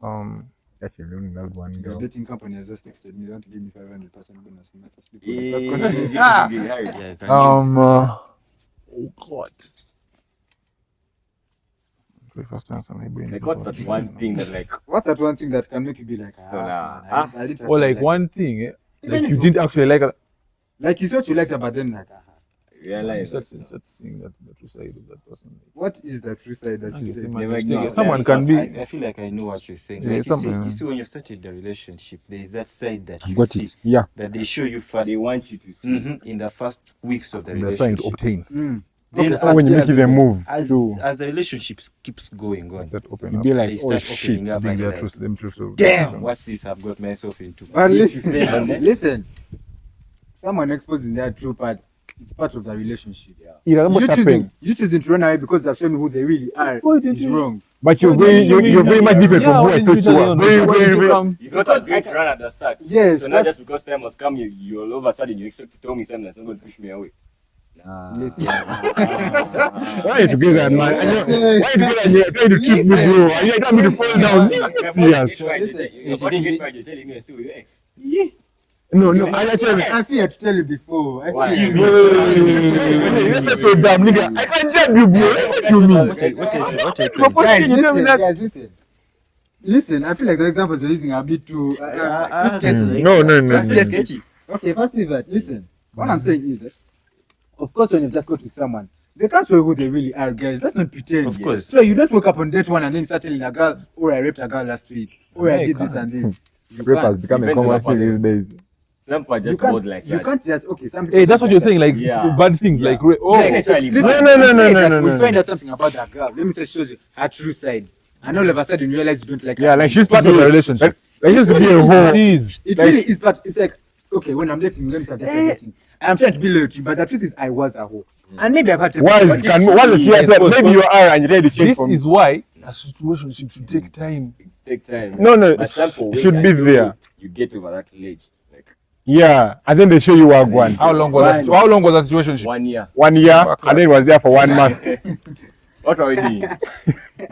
S5: I did.
S3: actually, only loved one
S1: Your
S3: girl.
S1: dating company has just texted me. They want to give me 500% bonus on my first week.
S2: Yeah,
S1: First
S2: yeah,
S1: contract.
S2: yeah, yeah, yeah.
S4: Yeah, you can use-
S5: Oh God. Wait, first answer my brain.
S2: Like, what's that one thing that like?
S1: What's that one thing that can make you be like,
S2: So, nah.
S1: I didn't
S5: Or
S1: actually
S5: like one thing,
S1: Even
S5: like you
S1: if-
S5: didn't actually like a
S1: Like you said what you liked about them, like,
S2: Realize
S5: such thing that the true side of that person.
S1: what is the true side that
S5: I
S1: you
S5: guess
S1: say?
S5: it might
S2: Never
S5: mistake
S2: ignore
S5: it. Someone
S2: that.
S5: can be.
S4: I feel like I know what you're saying.
S5: Yeah,
S4: Like you
S5: something.
S4: see when you've started the relationship, there is that side that you
S3: Got
S4: see
S3: it. Yeah.
S4: that they show you first.
S2: they want you to see.
S4: In the first weeks of the
S5: They're trying to
S4: relationship.
S5: obtain
S4: Then
S3: Or when you make it a move,
S4: as
S3: too.
S4: as the relationship keeps going on,
S5: that open
S3: You
S5: up.
S3: be like,
S4: they
S3: oh
S4: start
S3: shit.
S4: opening up
S5: Being
S4: and
S5: their
S4: you're
S5: true,
S4: like,
S5: them true self.
S4: damn, what's this I've got myself into?
S1: But
S2: If
S1: listen,
S2: you fail, then-
S1: listen, someone exposing their true part, it's part of the relationship.
S3: You know what's happening.
S1: You choosing to run away because they've shown you who they really are is wrong.
S3: But you're very much different from who I thought you were. Very.
S2: It's not as great to run at the start.
S1: Yes,
S2: So now
S1: that's-
S2: just because time has come, you all of a sudden you expect to tell me something that's not going to push me away.
S1: Listen.
S3: Why are you together, man? Why are you together and you're trying to treat me, bro? And you're trying me to fall down. Serious.
S2: You're about to get married, you're telling me you're still with your ex.
S3: No, I actually.
S1: I fear to tell you before. I
S2: Why?
S1: fear.
S3: This is so damn, nigga. I can't judge you, bro. What do you mean?
S4: What are you trying
S3: Proposing, you tell me that.
S1: Guys, listen. Listen, I feel like the examples you're using are a bit too sketchy.
S3: No.
S1: That's sketchy. Okay, firstly, that listen. What I'm saying is that, of course, when you just go to someone, they can't show you who they really are, guys. Let's not pretend.
S4: Of course.
S1: So you don't wake up on date one and then start telling a girl, "Oh, I raped a girl last week. Oh, I did this and this." You
S3: Rape has
S1: can't.
S3: become a
S2: Depends on
S3: common
S2: the
S3: thing these
S2: partner.
S3: days.
S2: Some people are
S1: You
S2: just bored
S1: can't.
S2: like
S1: You
S2: that.
S1: can't just okay. Some people
S5: Hey, that's what you're saying. Like
S2: Yeah.
S5: bad things,
S2: Yeah.
S5: like
S1: Yeah,
S5: oh,
S1: listen,
S3: No.
S1: We find out something about that girl. Let me say, shows you her true side, and all of a sudden you realize you don't like her.
S3: Yeah, like she's
S5: part of the relationship.
S3: Like used to be a whore.
S5: Please.
S1: It
S3: like-
S1: really is, but it's like, okay, when I'm dating, let me start dating. I'm trying to be loyal to you, but the truth is, I was a whore. And maybe I've had to.
S3: Once the serious
S5: Yes,
S3: maybe you are and you're ready to change
S5: This
S3: for me.
S5: is why a situation should take time.
S2: Take time.
S3: No,
S2: But some people wait
S3: should be
S2: until
S3: there.
S2: You get over that age. Like
S3: Yeah, and then they show you what one.
S5: How long was that? How long was that situation?
S2: 1 year.
S3: 1 year, and then it was there for 1 month.
S2: What are we doing?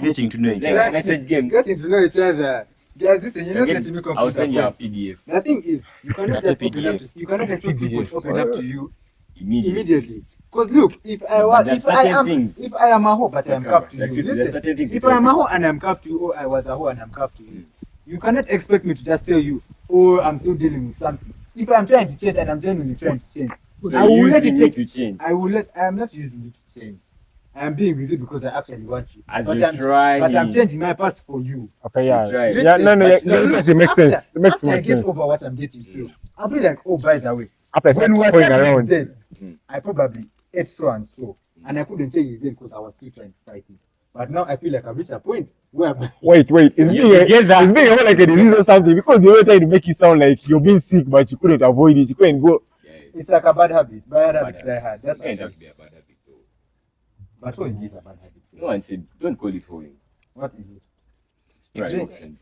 S4: Getting to know each
S2: Like
S4: other.
S2: a message game.
S1: Getting to know each other. Guys, listen, you're not letting me
S2: I'll
S1: confuse
S2: send you a
S1: the point.
S2: PDF
S1: The thing is, you cannot just open up to, you cannot expect people to open up to you immediately. Because look, if I was,
S2: But
S1: if I
S2: there's
S1: am,
S2: certain things.
S1: if I am a hoe but I am cuffed to
S2: Like,
S1: you,
S2: there's
S1: listen,
S2: certain things
S1: if
S2: you
S1: I am a
S2: don't
S1: hoe and I'm cuffed to you, or I was a hoe and I'm cuffed to you, you cannot expect me to just tell you, oh, I'm still dealing with something. If I'm trying to change and I'm genuinely trying to change,
S2: So
S1: I will
S2: you're
S1: let it
S2: using me
S1: take.
S2: to change.
S1: I am not using you to change. I am being with you because I actually want you.
S2: As
S1: but
S2: you
S1: I'm,
S2: try.
S1: but I'm changing my past for you.
S3: Okay, yeah.
S2: Right.
S3: Yeah, no,
S1: Listen,
S3: it makes sense. It makes
S1: after I
S3: more
S1: get
S3: sense.
S1: over what I'm getting through, I'll be like, oh, by the way,
S3: After I start
S1: when we were
S3: going
S1: starting
S3: around.
S1: then, I probably ate so and so, and I couldn't change it then because I was still trying to fight it. But now I feel like I've reached a point where
S3: Wait. It's being
S2: get
S3: like a disease or something because you were trying to make it sound like you're being sick, but you couldn't avoid it. You couldn't go.
S1: it's like a bad habit. Bad habit die hard. That's
S2: It can't
S1: actually.
S2: be a bad habit though.
S1: But what is a bad habit?
S2: No one said don't call it hoeing.
S1: What is it?
S2: Right.
S4: Experience.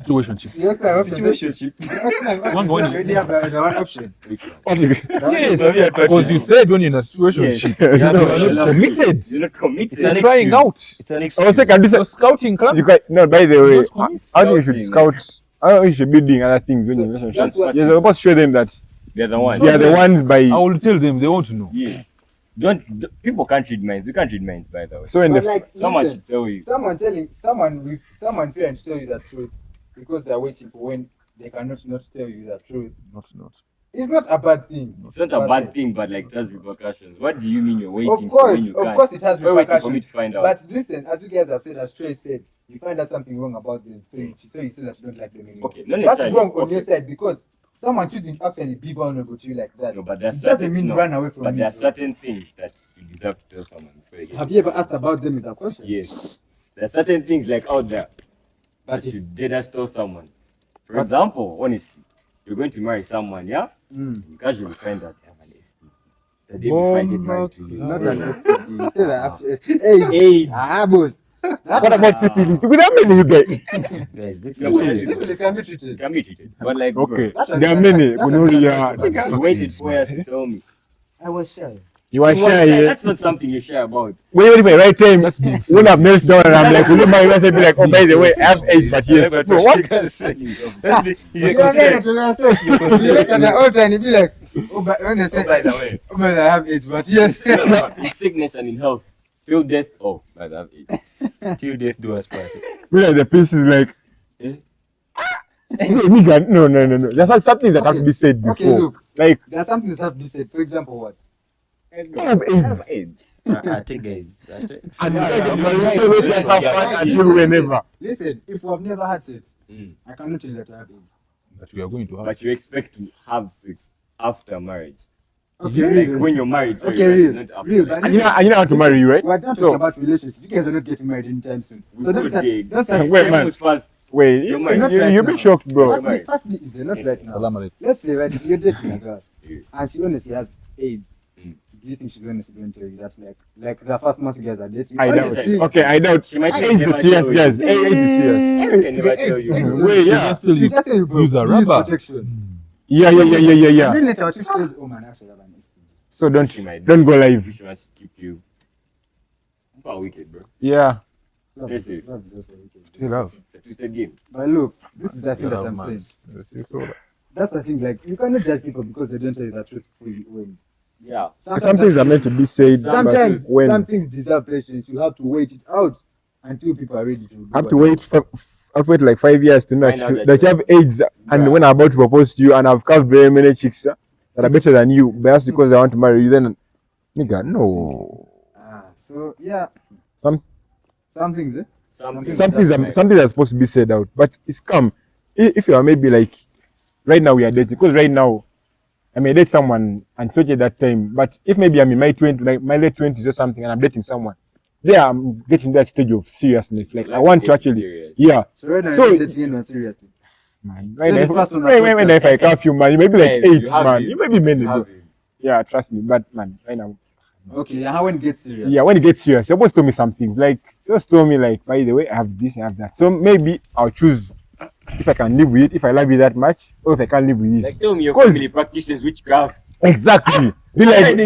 S5: Situationship.
S1: You explain option.
S4: Situationship.
S5: One.
S1: Already have the one option.
S5: Yes,
S4: So we are
S5: because
S4: talking.
S5: you said when you're in a situationship,
S2: You have
S5: you
S2: to
S5: are
S2: show
S5: not
S2: love.
S5: committed.
S2: You're not committed.
S4: It's an
S5: You're trying
S4: excuse.
S5: out.
S4: It's an
S3: I
S4: excuse.
S3: was saying, can
S5: You're scouting clubs.
S3: you guys, no, by the way,
S5: Not commit.
S3: I don't think you should
S2: Scouting,
S3: scout. I don't think you should be doing other things when
S1: So
S3: you're in a relationship.
S1: that's what-
S3: You're supposed to show them that
S2: They're the one.
S3: they are the ones by.
S5: I will tell them. They want to know.
S2: Yes. People can't read minds. We can't read minds, by the way.
S3: So in
S1: But
S3: the
S1: like,
S2: Someone
S1: listen,
S2: should tell you.
S1: someone fearing to tell you the truth because they're waiting for when they cannot not tell you the truth.
S5: Not.
S1: It's not a bad thing.
S2: It's not a bad thing, but like it has repercussions. What do you mean you're waiting
S1: Of
S2: for
S1: course,
S2: when you can't?
S1: of course, it has
S2: We're waiting for me
S1: repercussions.
S2: to find out.
S1: But listen, as you guys have said, as Trey said, you find out something wrong about them, so you say that you don't like them anymore.
S2: Okay, not
S1: That's
S2: necessarily.
S1: wrong on
S2: Okay.
S1: your side because someone choosing to actually be vulnerable to you like that.
S2: No, but there's
S1: It doesn't
S2: certain,
S1: mean
S2: no,
S1: run away from
S2: but
S1: you.
S2: there are certain things that you deserve to tell someone before you get.
S1: Have you ever asked about them with a question?
S2: Yes. There are certain things like out there
S1: But
S2: that you did us tell someone. For example, honestly, you're going to marry someone, yeah? You casually find out they have an STD. The day before I get married to you.
S1: not an STD. You say that actually.
S2: AIDS.
S1: Boss.
S3: what about syphilis? With how many you get?
S4: Guys, let's
S2: No,
S4: not
S2: but
S4: do
S2: it's
S4: this.
S1: Syphilis can be
S2: It
S1: treated.
S2: can be treated. But like,
S3: Okay,
S1: That's
S3: there are many.
S1: that's
S3: Gonorrhea.
S1: that's
S2: you waited 4 years to tell me.
S1: I was shy.
S3: You are
S2: You want
S3: shy.
S2: to-
S3: Yeah.
S2: That's not something you share about.
S3: Wait for the right time.
S5: That's the
S3: When I've knelt down and I'm like, will you marry me? I say, be like, oh, by the way, I have AIDS, but yes.
S4: That's
S3: Bro,
S4: what
S3: what?
S4: you can say. That's the,
S1: You
S4: you
S1: don't
S4: consider.
S1: get to yourself. You look at the altar and you be like, oh, but when they say,
S2: By the way.
S1: oh, but I have AIDS, but yes.
S2: In sickness and in health. Till death. Oh, I have it.
S4: Till death do us part.
S3: Me like the piece is like,
S2: Eh?
S3: no, nigga, no. There's some things that have to be said before.
S1: Okay, look.
S3: Like,
S1: There's something that have to be said. For example, what?
S3: I have AIDS.
S4: I think, guys.
S3: And you always have fun until whenever.
S1: Listen, if we have never had sex,
S2: Mm.
S1: I cannot tell you that I have AIDS.
S5: that we are going to have.
S2: But you expect to have sex after marriage.
S1: Okay,
S2: Like
S1: real.
S2: when you're married. Sorry,
S1: Okay,
S2: right?
S1: real.
S2: Not after,
S1: Real,
S2: like-
S1: but
S3: And you know how to marry you, right?
S1: We're not talking
S3: So,
S1: about relationships. You guys are not getting married anytime soon.
S2: We
S1: So
S2: could
S1: don't start.
S2: get-
S1: Don't start.
S3: Wait, man.
S2: Who's first?
S3: wait,
S2: You're
S3: you,
S2: married.
S1: Not right
S3: you'll be
S1: now.
S3: shocked, bro.
S1: Firstly, is they're not right now.
S5: Salam alaikum.
S1: Let's say right, you're dating a girl,
S2: Yeah.
S1: and she honestly has AIDS.
S2: Mm.
S1: Do you think she's honestly going to tell you that, like the first month you guys are dating?
S3: I doubt.
S1: Honestly,
S3: Okay, I doubt.
S2: She might
S3: AIDS
S2: never
S3: is serious,
S2: tell you.
S3: guys. AIDS is serious.
S2: Everyone can never tell you.
S1: AIDS,
S3: Wait, yeah.
S5: Still
S1: She just say you bro,
S5: use a
S1: use
S5: rubber.
S1: protection.
S3: Yeah.
S1: And then later she says, oh man, actually I have an STD.
S3: So
S2: She might
S3: don't go live.
S2: She must keep you. How wicked, bro.
S3: Yeah.
S1: Love
S2: Yes,
S1: is-
S2: sir.
S1: love is also wicked.
S5: Still have.
S2: It's a twisted game.
S1: But look, this is the thing
S5: Still
S1: that
S5: have
S1: I'm
S5: man.
S1: saying.
S5: Yes, you saw that.
S1: That's the thing, like you cannot judge people because they don't tell you the truth when.
S2: Yeah.
S3: Some things are meant to be said,
S1: Sometimes
S3: but when
S1: some things deserve patience. You have to wait it out until people are ready to. do
S3: have
S1: what
S3: to
S1: they
S3: wait for I've waited like 5 years to know
S2: Find out
S3: that
S2: that
S3: you have AIDS, and
S2: Yeah.
S3: when I'm about to propose to you, and I've carved very many chicks that are better than you, but that's because I want to marry you. Then, nigga, no.
S1: So yeah,
S3: Some
S1: things.
S3: something that's supposed to be said out, but it's come. If you are maybe like right now we are dating, because right now I may date someone and switch at that time. But if maybe I'm in my 20s, like my late 20s or something, and I'm dating someone, there I'm getting that stage of seriousness. Like I want to actually,
S2: Serious.
S3: yeah.
S1: So right now
S3: So-
S1: you're dating anyone seriously.
S3: Man,
S1: So the first one I
S3: when if I curve you, man, you may be like
S2: Yes,
S3: 8,
S2: you have
S3: man.
S2: it.
S3: You may be many,
S2: You
S3: bro.
S2: have it.
S3: Yeah, trust me. But man, right now,
S1: Okay, and how when it gets serious?
S3: yeah, when it gets serious, you always told me some things. Like just told me like, by the way, I have this, I have that. So maybe I'll choose if I can live with it, if I love you that much, or if I can't live with it.
S2: Like tell me your
S3: 'Cause-
S2: family practices witchcraft.
S3: Exactly. Be like,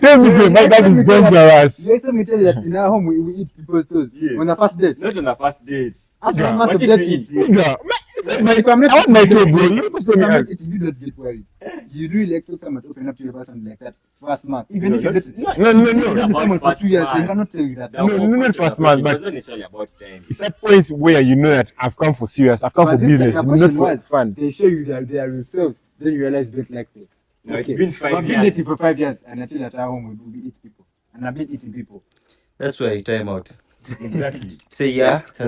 S3: tell me,
S1: Zero.
S3: my dad is
S1: You
S3: dangerous.
S1: guys let me tell you that in our home we eat people's toes
S2: Yes.
S1: on the first date.
S2: Not on the first dates.
S1: After
S3: Yeah.
S1: a month
S2: What
S1: of
S2: if you
S1: dating.
S2: eat?
S3: Nigga,
S1: But if I'm not
S3: I want my
S1: eating,
S3: toe, bro. You supposed to
S1: if
S3: tell
S1: I'm
S3: me
S1: not
S3: that.
S1: eating, you don't get worried. You really expect someone to open up to you about something like that first month. Even if you
S2: that's
S1: get
S2: not-
S3: No.
S1: dating
S2: about
S1: someone for
S2: first
S1: 2 years, they
S2: month.
S1: cannot tell you that.
S2: The
S3: No,
S2: whole
S3: not
S2: point of
S3: first
S2: the
S3: man,
S2: approach
S3: but-
S2: was not necessarily about time.
S3: It's that point where you know that I've come for serious. I've come
S1: But
S3: for
S1: this
S3: business,
S1: time,
S3: not
S1: the question
S3: for
S1: was,
S3: fun.
S1: they show you their results, then you realize you don't like them.
S2: No, it's been 5
S1: I've been
S2: years.
S1: dating for 5 years, and until at our home we eat people, and I've been eating people.
S4: That's why time out.
S2: Exactly.
S4: Say yeah, it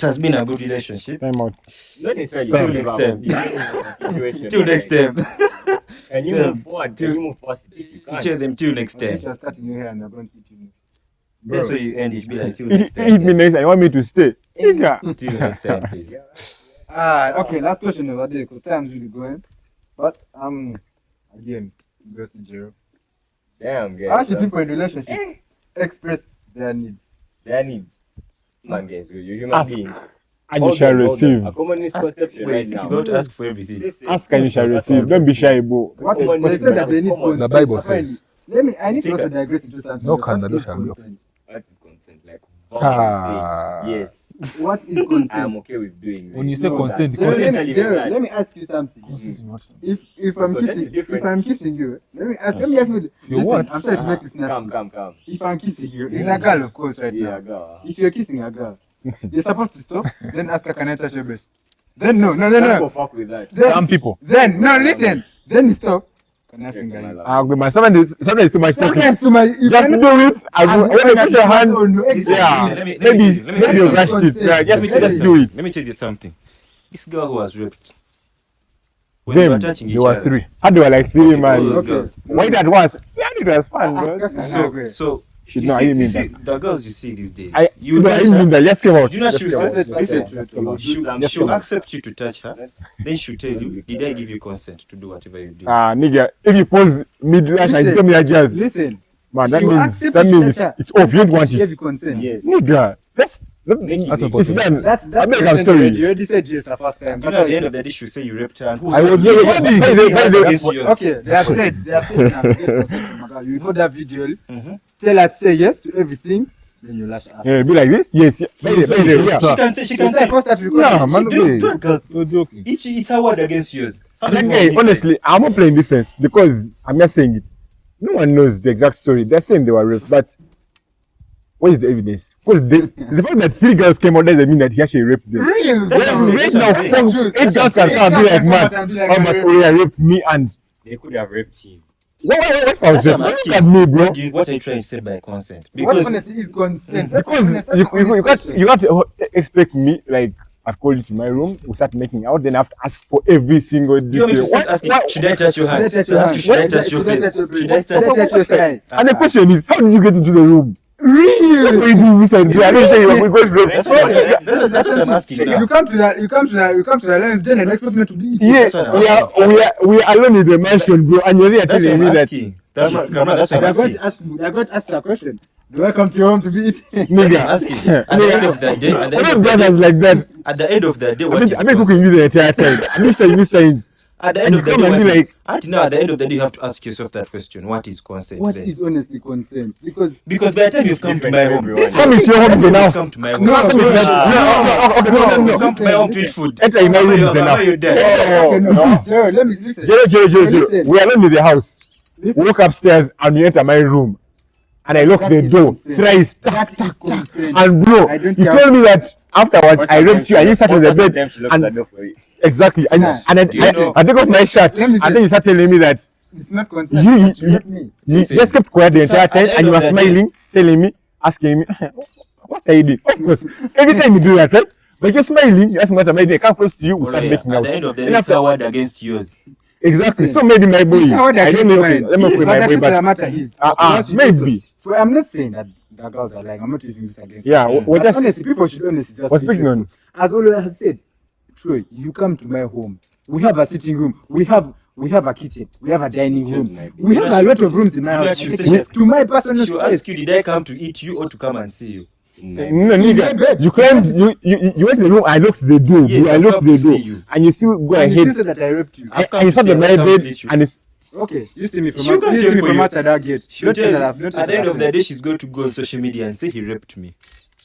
S4: has been a good relationship.
S3: Time out.
S2: Not necessarily.
S3: Till
S4: next time.
S2: Situation.
S4: Till next time.
S2: Can you
S4: Till-
S2: move forward?
S4: till-
S2: Can you move past it? You
S4: Tell
S2: can't.
S4: them till next
S1: But if
S4: time.
S1: you're cutting your hair and I'm going to eat you.
S4: That's why you end it. Be like till
S3: Eat
S4: next time.
S3: me
S4: guys.
S3: next time. You want me to stay? Nigga.
S4: Till next time, please.
S1: Okay, last question of the day, because time's really going. But again, go to zero.
S2: Damn, guys.
S1: How should people in relationships express their needs?
S2: Their needs. Man, guys, you're human
S3: Ask.
S2: beings.
S3: And you shall receive.
S2: A common misconception
S4: Wait,
S2: right
S4: you
S2: now.
S4: don't ask for everything.
S3: Ask and you shall receive. Don't be shy, bro.
S1: What
S2: Come on,
S1: they said that they need
S2: come on.
S1: consent.
S5: The Bible
S1: Apparently.
S5: says.
S1: I need to also digress into something.
S5: No
S1: What
S5: can,
S1: is
S5: that shall be.
S1: consent?
S2: What is consent? Like, saying, yes,
S1: What is consent?
S2: I'm okay with doing this.
S5: When you say
S2: No,
S5: consent,
S2: that-
S1: Jerry,
S5: consent-
S1: let me ask you something. If I'm
S2: Because that is
S1: kissing,
S2: different.
S1: if I'm kissing you, let me ask you.
S5: You
S1: Listen,
S5: what?
S1: I'm sorry to make this nasty.
S2: Come.
S1: If I'm kissing you, it's a girl, of course, right
S2: Yeah,
S1: now.
S2: go.
S1: If you're kissing a girl, you're supposed to stop, then ask her, can I touch your breast? Then no.
S2: Don't go fuck with that.
S5: Some people.
S1: Then no, listen. Then you stop. Can I finger you?
S3: Man, sometimes it's too much talking.
S1: Sometimes to my, you
S3: Just
S1: cannot-
S3: do it. And when you put your hand,
S1: Oh, no,
S4: Listen,
S1: exactly.
S4: let me
S3: maybe
S4: tell you
S3: you
S4: something.
S3: rushed it. Yeah,
S4: Let
S3: just
S4: me tell you
S3: do
S4: something.
S3: it.
S4: Let me tell you something. This girl who was raped. When they were
S3: Them,
S4: touching each
S5: There were
S4: other.
S5: 3.
S3: how do I like 3
S4: All
S3: man?
S4: those
S1: Okay.
S4: girls.
S3: Why that once? Yeah, it was fun, bro.
S4: So
S3: Should
S4: you
S3: know, I
S4: see,
S3: didn't
S4: you
S3: mean
S4: see
S3: that.
S4: the girls you see these days.
S3: I
S4: You
S3: no, I
S4: touch
S3: didn't
S4: her.
S3: mean that. Just came out.
S4: You know
S3: Just
S4: she'll
S3: came out.
S4: say,
S3: Just came out.
S4: listen,
S3: Just came out.
S4: she'll
S3: Just came out.
S4: accept you to touch her. Then she'll tell you, did I give you consent to do whatever you did?
S3: Nigga, if you pause mid-life and
S1: Listen,
S3: tell me a jazz,
S1: Listen.
S3: man, that
S1: You
S3: means
S1: accept
S3: that
S1: it,
S3: means
S1: touch her.
S3: it's off. You don't want
S1: She gave
S3: it,
S1: you consent.
S2: Yes.
S3: nigga. That's
S2: Make it
S3: it's
S2: easy.
S3: done.
S1: That's
S3: I beg, I'm
S1: consent
S3: sorry.
S1: already. You already said yes the first time.
S4: You know, at the end of the day, she'll say you raped her. And who's
S3: I was
S4: gonna
S3: ready.
S4: give you-
S3: By the way,
S4: against yours.
S1: Okay, they have said now to get consent from a girl. You know that video. Tell her to say yes to everything, then you lash out.
S3: Yeah, be like this. Yes. By the way, yeah.
S4: She can say,
S1: You say post that record.
S3: Nah, man,
S4: don't, girls.
S5: You're joking.
S4: It's her word against yours. How
S3: Like,
S4: many
S3: hey,
S4: more will
S3: honestly, I'm not playing defense because I'm not saying it. No one knows the exact story. They're saying they were raped, but what is the evidence? Because the fact that 3 girls came out doesn't mean that he actually raped them.
S1: Real.
S4: That's what I'm saying,
S3: Right
S4: that's
S3: now,
S4: what I'm saying.
S3: 4, 8
S1: That's
S3: girls
S1: what I'm
S3: can come and be
S1: saying.
S3: like, man,
S1: Come and be like,
S3: oh, but Oya raped me and
S2: They could have raped him.
S3: what if I was
S4: That's what
S3: raped?
S4: I'm
S3: Look
S4: asking.
S3: at me, bro.
S4: What are you trying to say by consent?
S1: What
S4: Because
S1: honestly is consent? That's
S3: Because
S1: honest, that's an honest question.
S3: you can't expect me like I've called you to my room, we start making out, then I have to ask for every single
S4: you want me
S3: detail.
S4: to start asking, should I touch your hand?
S1: Should I touch
S4: So
S1: your
S4: ask
S1: hand?
S4: you, should I touch your
S1: Should I
S4: face?
S1: touch your
S4: Should I
S1: face?
S4: start?
S1: Should I touch your thigh?
S3: And the question is, how did you get into the room? What
S1: Real.
S3: were you doing inside there? I didn't say you were going to
S4: That's
S3: room.
S4: what I'm asking now.
S1: You come to the lion's den and expect me to be eating.
S3: Yeah,
S4: That's what I'm
S3: we are alone in the mansion, bro, and you're there
S4: That's what
S3: telling
S4: I'm
S3: me that
S4: asking. That's what I'm asking.
S1: They're going to ask that question. Do I come to your home to be eating?
S4: That's what I'm
S3: nigga.
S4: asking. At the end of the day,
S3: What if brothers like that?
S4: at the end of the day, what is
S3: I been cooking
S4: consent?
S3: you the entire time. I make sure you saying
S4: At the
S3: and
S4: end
S3: you
S4: of the
S3: come
S4: day,
S3: and
S4: what
S3: be
S4: is,
S3: like,
S4: I think now at the end of the day, you have to ask yourself that question: what is consent?
S1: What
S4: then?
S1: is honestly consent? Because
S4: Because by the time you've come to my home,
S2: Everyone.
S3: coming to your home is
S4: you've
S3: enough.
S4: come to my home.
S1: No,
S3: Coming to
S1: no,
S3: no.
S4: You've come to my home to eat food.
S3: Enter in my room is enough.
S4: Mama, you're dead.
S1: okay, no,
S3: it is.
S1: Sir, let me listen.
S3: Jero.
S1: Listen.
S3: We are alone in the house.
S1: Listen.
S3: Walk upstairs and you enter my room. And I lock
S1: That
S3: the
S1: is
S3: door
S1: consent.
S3: thrice.
S1: That is consent.
S3: And bro,
S1: I don't
S3: you
S1: care.
S3: told me that afterwards I raped you and you sat on the bed.
S2: She locks
S3: And
S2: the door for you.
S3: exactly. And
S1: Nah.
S3: then
S4: Do you know-
S3: I take off my shirt.
S1: Let me
S3: And
S1: say-
S3: then you start telling me that
S1: It's not consent.
S3: you
S1: Let me.
S4: Listen.
S3: just kept quiet the
S4: It's
S3: entire
S4: at
S3: time
S4: the
S3: and
S4: end
S3: you
S4: of
S3: were
S4: the day-
S3: smiling, telling me, asking me, what are you doing? Of course, every time you do that, right? But you're smiling, you ask me what am I doing, I come close to you, we start making
S4: At
S3: out.
S4: the end of the
S3: Then
S4: day, it's
S3: after-
S4: her word against yours.
S3: Exactly.
S1: Listen.
S3: So maybe my boy,
S1: It's how that
S3: I don't
S1: is
S3: know,
S1: mine.
S3: let me put
S1: But
S3: my
S1: the
S3: boy
S1: truth of the
S3: back.
S1: matter is,
S3: Maybe.
S1: I'm not saying that the girls are lying. I'm not using this against
S3: Yeah,
S1: them.
S3: we're
S1: But
S3: just
S1: honestly, people should honestly just
S3: we're
S1: be
S3: speaking on.
S1: truthful. As always has said, Troy, you come to my home. We have a sitting room. We have a kitchen. We have a dining room. We have a lot of rooms in my
S4: You know
S1: house.
S4: what
S1: I
S4: she
S1: take
S4: said?
S1: it to my personal
S4: She'll
S1: space.
S4: ask you, did I come to eat you or to come and see you?
S3: No,
S1: my
S3: nigga,
S1: bed.
S3: you claimed you went to the room. I locked the door.
S4: Yes,
S3: I
S4: I've
S3: locked
S4: come
S3: the
S4: to
S3: door,
S4: see you.
S3: and you still go
S1: And you
S3: ahead.
S1: still say that I raped you.
S4: I've come
S3: And you
S4: to
S3: sat
S4: see
S3: on
S4: you,
S3: my
S4: I can't
S3: bed,
S4: believe you.
S3: and it's
S1: Okay, you see me from
S4: She'll come
S1: you
S4: tell
S1: see me
S4: you.
S1: from outside that gate.
S4: She'll tell you,
S1: Don't
S4: at
S1: tell
S4: the end
S1: her
S4: of the day, she's going to go on social media and say he raped me.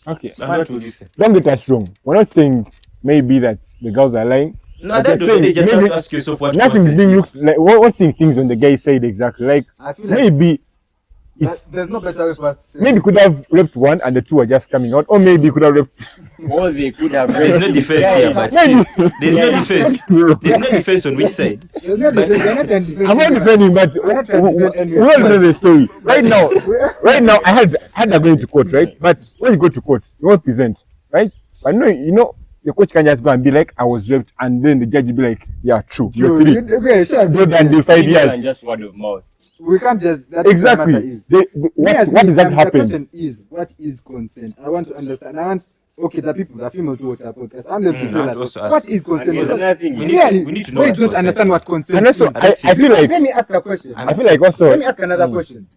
S3: okay.
S4: And what will you say?
S3: Don't get us wrong. We're not saying maybe that the girls are lying.
S4: No, at
S3: But
S4: the end
S3: we're
S4: of the day,
S3: saying
S4: just have
S3: maybe
S4: to ask yourself what
S3: nothing's
S4: consent
S3: being
S4: is.
S3: looked like. What's seeing things when the guy said exactly like
S1: I feel like
S3: maybe it's
S1: there's no better way for us to say
S3: maybe could have raped one and the two are just coming out, or maybe could have raped.
S2: Or they could have
S4: There's no
S2: raped
S4: defense
S2: him.
S4: here, but
S3: Maybe.
S4: still, there's no defense. There's no defense on which side.
S1: There's no
S4: But-
S1: defense. We're not trying to defend
S3: I'm not
S1: you.
S3: defending, but
S1: We're not trying to defend
S3: we
S1: anyone.
S3: all know the story. Right now, I had that going to court, right? But when you go to court, you won't present, right? But no, you know, the coach can just go and be like, I was raped, and then the judge will be like, yeah, true, you're
S1: True.
S3: three.
S1: Okay, sure.
S3: More than the 5
S2: More
S3: years.
S2: than just word of mouth.
S1: We can't just that is the matter
S3: Exactly.
S1: is.
S3: What exactly
S1: The
S3: happened?
S1: question is, what is consent? I want to understand. I want the females who watch our podcast. I want them to
S4: I
S1: know
S4: want
S1: that
S4: to also ask.
S1: what is consent?
S2: And there's
S1: Because
S2: nothing.
S4: We
S1: clearly,
S4: need to know
S1: boys
S4: what
S1: don't
S4: consent
S1: understand
S4: is.
S1: what consent
S3: And also,
S1: is.
S3: I feel like
S1: Let me ask a question.
S3: I feel like also
S1: Let me ask another question.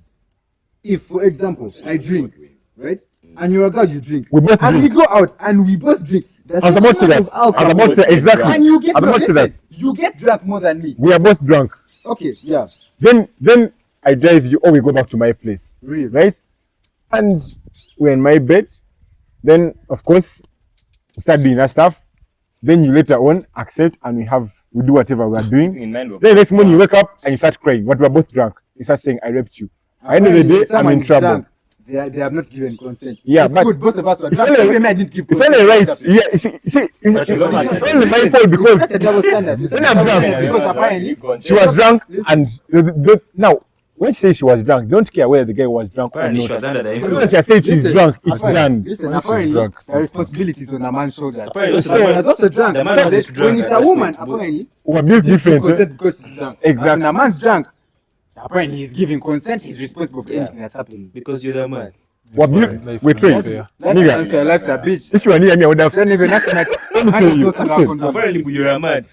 S1: If, for example, I drink, right, and you're a girl, you drink,
S3: We both
S1: and
S3: drink.
S1: we go out and we both drink,
S3: I was about to say that. I was about to say exactly.
S1: And you get
S3: I was about to say that.
S1: You get drunk more than me.
S3: We are both drunk.
S1: Okay, yeah.
S3: Then I drive you, or we go back to my place.
S1: Really?
S3: Right? And we're in my bed. Then, of course, we start doing that stuff. Then you later on accept and we do whatever we are doing. Then the next morning you wake up and you start crying. But we are both drunk. You start saying, I raped you. At the end of the day, I'm in trouble.
S1: Drunk. They have not given consent.
S3: Yeah,
S1: it's
S3: but
S1: good. Both of us were
S3: it's
S1: drunk.
S3: only,
S1: Even I didn't give
S3: it's
S1: consent.
S3: only right. Yeah, it's only my fault because
S1: It's such a double standard.
S3: when I'm drunk,
S1: Because apparently
S3: she was drunk and now when she says she was drunk, don't care whether the guy was drunk or
S4: Apparently
S3: not.
S4: she was under the
S3: When
S4: influence.
S3: she said she's drunk, it's
S1: apparently-
S3: done.
S1: Listen,
S5: When she's
S1: apparently,
S5: drunk.
S1: the responsibility is on a man's shoulders.
S4: Apparently
S1: So he was also drunk.
S4: the man
S1: So
S4: was
S1: that
S4: drunk
S1: when it's
S4: at
S1: a
S4: that
S1: woman,
S4: point.
S1: apparently,
S3: We're built different.
S1: consent because she's drunk.
S3: Exactly.
S1: But when a man's drunk, apparently he's giving consent. He's responsible for
S4: Yeah.
S1: anything that's happening.
S4: Because you're the man.
S3: We're built. We're trained.
S5: Fair.
S1: That's
S3: Nigga.
S1: unfair. Life's a bitch.
S3: If you are near me, I would have
S1: Don't even ask me.
S3: Let me tell you, listen.
S4: Apparently you're a man.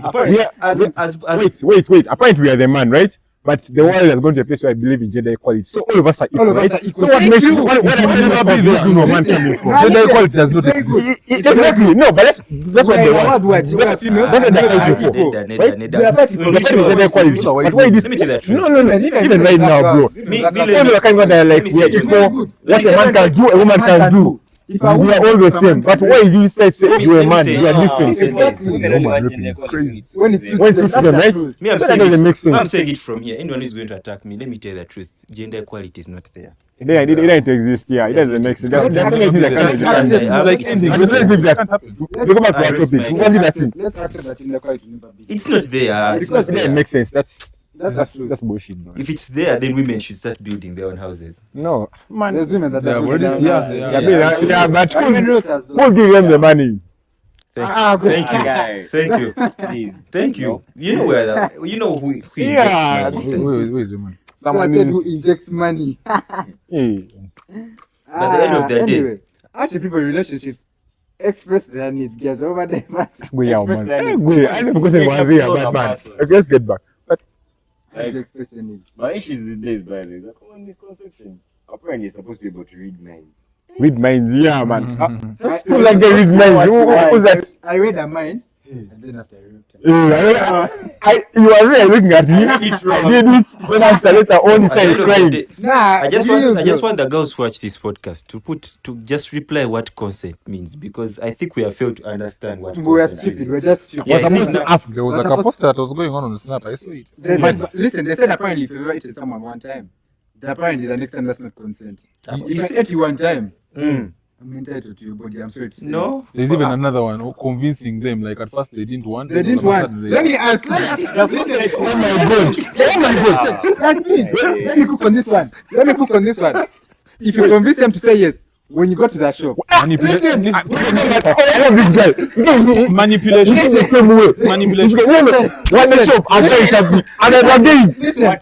S4: Apparently,
S3: Yeah,
S4: as
S3: wait. Apparently we are the man, right? But the world has gone to a place where I believe in gender equality. So all of us are equal,
S1: All of us
S3: right?
S1: are equal.
S3: So what
S1: Thank
S3: makes
S1: you.
S3: what
S1: Why
S3: never be there? No man coming from.
S5: Gender equality does not
S1: Very
S5: exist.
S1: good.
S3: Exactly. No, but that's what they want.
S1: That's
S3: That's what they're fighting for. Right?
S1: They are fighting for
S3: They're fighting for gender equality.
S5: People are
S3: But why this?
S4: Let me tell you the truth.
S3: No. Even right now, bro.
S4: Me,
S3: All
S4: let
S3: the kind of that like
S4: me
S3: we are
S4: say it.
S3: equal. What a man can do, a woman can do.
S1: If
S3: We
S1: a woman
S3: are all the
S1: can
S3: same.
S1: do
S3: But
S1: it,
S3: why you say you're a
S4: me
S3: man?
S4: say
S3: You
S4: it.
S3: are different.
S1: Exactly.
S5: It's crazy.
S1: when it suits
S3: When it
S1: them,
S3: suits
S1: that's
S3: them,
S1: the
S3: right?
S1: truth.
S4: Me, I'm
S3: That
S4: saying
S3: doesn't
S4: it.
S3: make sense.
S4: I'm saying it from here. Anyone who's going to attack me, let me tell you the truth. Gender equality is not there.
S3: It doesn't exist. Yeah, it doesn't make sense. There's so many things that can't
S4: As
S3: exist.
S4: I am,
S5: Like
S4: it is
S5: ending.
S4: not
S3: But the
S4: there.
S3: thing is that we go back to
S4: I
S3: our topic.
S4: respect.
S3: We want that thing.
S1: Let's accept that inequality will never be.
S4: It's not there. It's not
S3: It doesn't
S4: there.
S3: make sense. That's
S1: true.
S3: bullshit, bro.
S4: If it's there, then women should start building their own houses.
S3: No, man.
S1: There's women that
S5: They
S1: are
S5: have
S1: already
S5: already- yeah, they are.
S3: Yeah, but
S1: Women realtors, though.
S3: who's giving them the money?
S4: Thank you.
S2: Guy,
S4: Thank you.
S2: please.
S4: Thank you. You know where that, you know who
S3: Yeah.
S4: injects money.
S5: Where is your man?
S1: Someone said who injects money.
S3: Hey,
S4: But at the end of the day-
S1: anyway, actually, people in relationships express their needs, guys, over there.
S3: wait, yeah,
S2: Express
S3: man.
S2: their needs.
S3: Wait, I never got
S2: Make
S3: one
S2: up
S3: there,
S2: your
S3: but
S2: own
S3: man.
S2: password.
S3: Okay, let's get back. But
S1: How do you express your needs?
S2: But if it's the days, by the way, it's a common misconception. Apparently, you're supposed to be able to read minds.
S3: read minds, yeah, man.
S1: I-
S3: Who like the read minds? Who's that?
S1: I read a mind, and then after I read
S3: You were there looking at me. I did it. Then after later on, he
S4: At the
S3: started
S4: end of the
S3: crying.
S4: day,
S1: Nah,
S4: I just want the girls who watch this podcast to just reply what consent means, because I think we have failed to understand what
S1: we are
S4: consent
S1: stupid.
S4: means.
S1: We're just stupid.
S4: Yeah, I
S3: But I'm
S4: think
S3: supposed to
S4: now-
S3: ask.
S5: There was like a poster that was going on the snap. I saw it.
S1: They said, listen, they said apparently if you ever eaten someone one time, apparently the next time that's not consent. If I ate you one time, I'm entitled to your body. I'm sorry to say.
S4: No,
S5: There's even another one convincing them. Like at first they didn't want.
S1: They
S5: it,
S1: didn't
S5: all of a
S1: want.
S5: sudden
S1: Let
S5: they-
S1: me ask. Listen.
S3: Oh my god. Oh my god.
S1: Guys, please. Let me cook on this one. If you convince them to say yes, when you go to that shop,
S5: Manipulation.
S3: I love this guy. No,
S5: Manipulation.
S3: This is the same way.
S5: Manipulation.
S3: This guy, no. One day shop, I'm very happy. And I'm again.
S1: listen.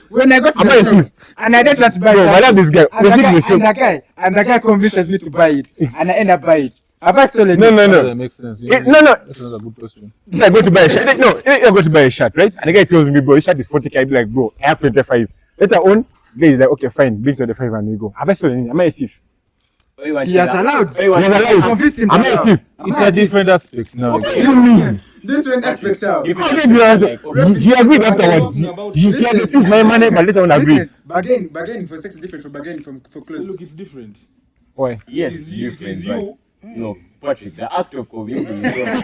S3: When I
S1: go to
S3: I'm
S1: the
S3: not a
S1: shop, and I don't want to buy
S3: Bro, I love
S1: something,
S3: this guy.
S1: and
S3: We're
S1: the
S3: thinking
S1: guy,
S3: the same.
S1: and the guy convinces me to buy it, and I end up buying it. Have I stolen
S3: No,
S1: it?
S3: no,
S5: That
S3: no.
S5: makes sense.
S3: No, no.
S5: That's not a good question.
S3: If I go to buy a shirt, no, if I go to buy a shirt, right? And the guy tells me, bro, this shirt is 40k. I be like, bro, I have 25. Later on, the guy is like, okay, fine, bring 25 and we go. Have I stolen it? Am I a thief?
S1: He has allowed.
S3: He has allowed.
S1: Convinced him.
S3: Am I a thief?
S5: It's a different aspect now.
S3: What do you mean?
S1: This one aspect now.
S2: If
S3: How
S2: it's
S3: did you
S2: like-
S3: he agreed afterwards? He had to use my money, but later on agreed.
S1: Listen, bargaining for sex is different from bargaining for clothes.
S5: it's different.
S3: Why?
S2: Yes, different, but no, Patrick, the act of convincing is wrong.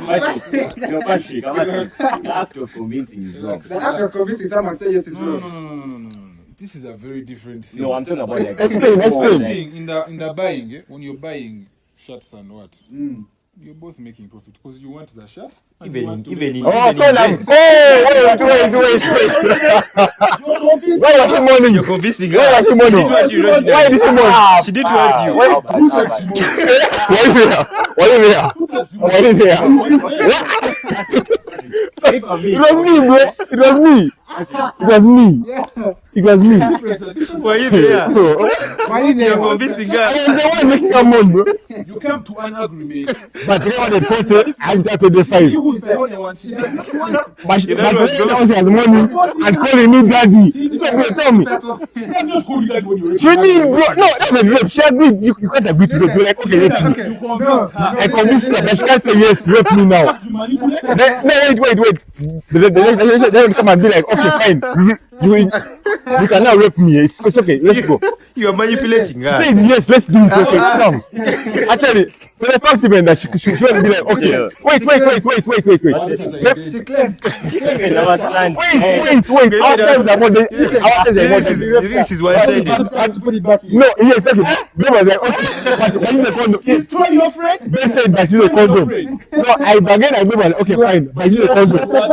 S2: Patrick, no, Patrick, I'm asking, the act of convincing is wrong.
S1: The act of convincing someone say yes is
S6: No.
S1: wrong.
S6: This is a very different thing.
S2: No, I'm talking about like
S3: Explain.
S6: I'm saying in the buying, when you're buying shirts and what, you're both making profit because you want the shirt. And you want to
S4: even in
S3: Oh,
S4: even
S3: so
S4: in
S3: now,
S4: bed.
S3: wait. Why was she mourning?
S4: You're convincing her.
S3: Why was she mourning?
S4: Why did she mourn? She did want you.
S3: Why you there? It was me, bro. It was me. It was me. It was me.
S4: Were you there?
S3: Bro,
S4: You're convincing
S3: I
S4: her.
S3: am the one making a moan, bro.
S6: You come to an agreement.
S3: But you know what they told I got to the five.
S6: You who's the only one. She doesn't want.
S3: But she
S4: You know what's going on?
S3: has money and calling me daddy. So wait, tell me.
S6: She does not call you that when you're.
S3: She did, bro. No, that's a rape. She agreed. You can't agree to rape. You're like, okay, let's do it.
S6: You convinced her.
S3: I convinced her, but she can't say yes, rape me now.
S6: You manipulate her.
S3: Then, no, wait. They will come and be like, okay, fine. You can now rape me. It's okay. Let's go.
S4: You are manipulating her.
S3: Say yes, let's do it. Okay, come. Actually, for the fact even that she will be like, okay, wait.
S1: She claims.
S3: Wait. Our times are more than
S4: This is what I said.
S1: Has to put it back in.
S3: No, yes, exactly. They were like, okay, but use a condom. Yes,
S6: Try your friend.
S3: they said that use a condom. No, I bargain. I go like, okay, fine, but use a condom. No,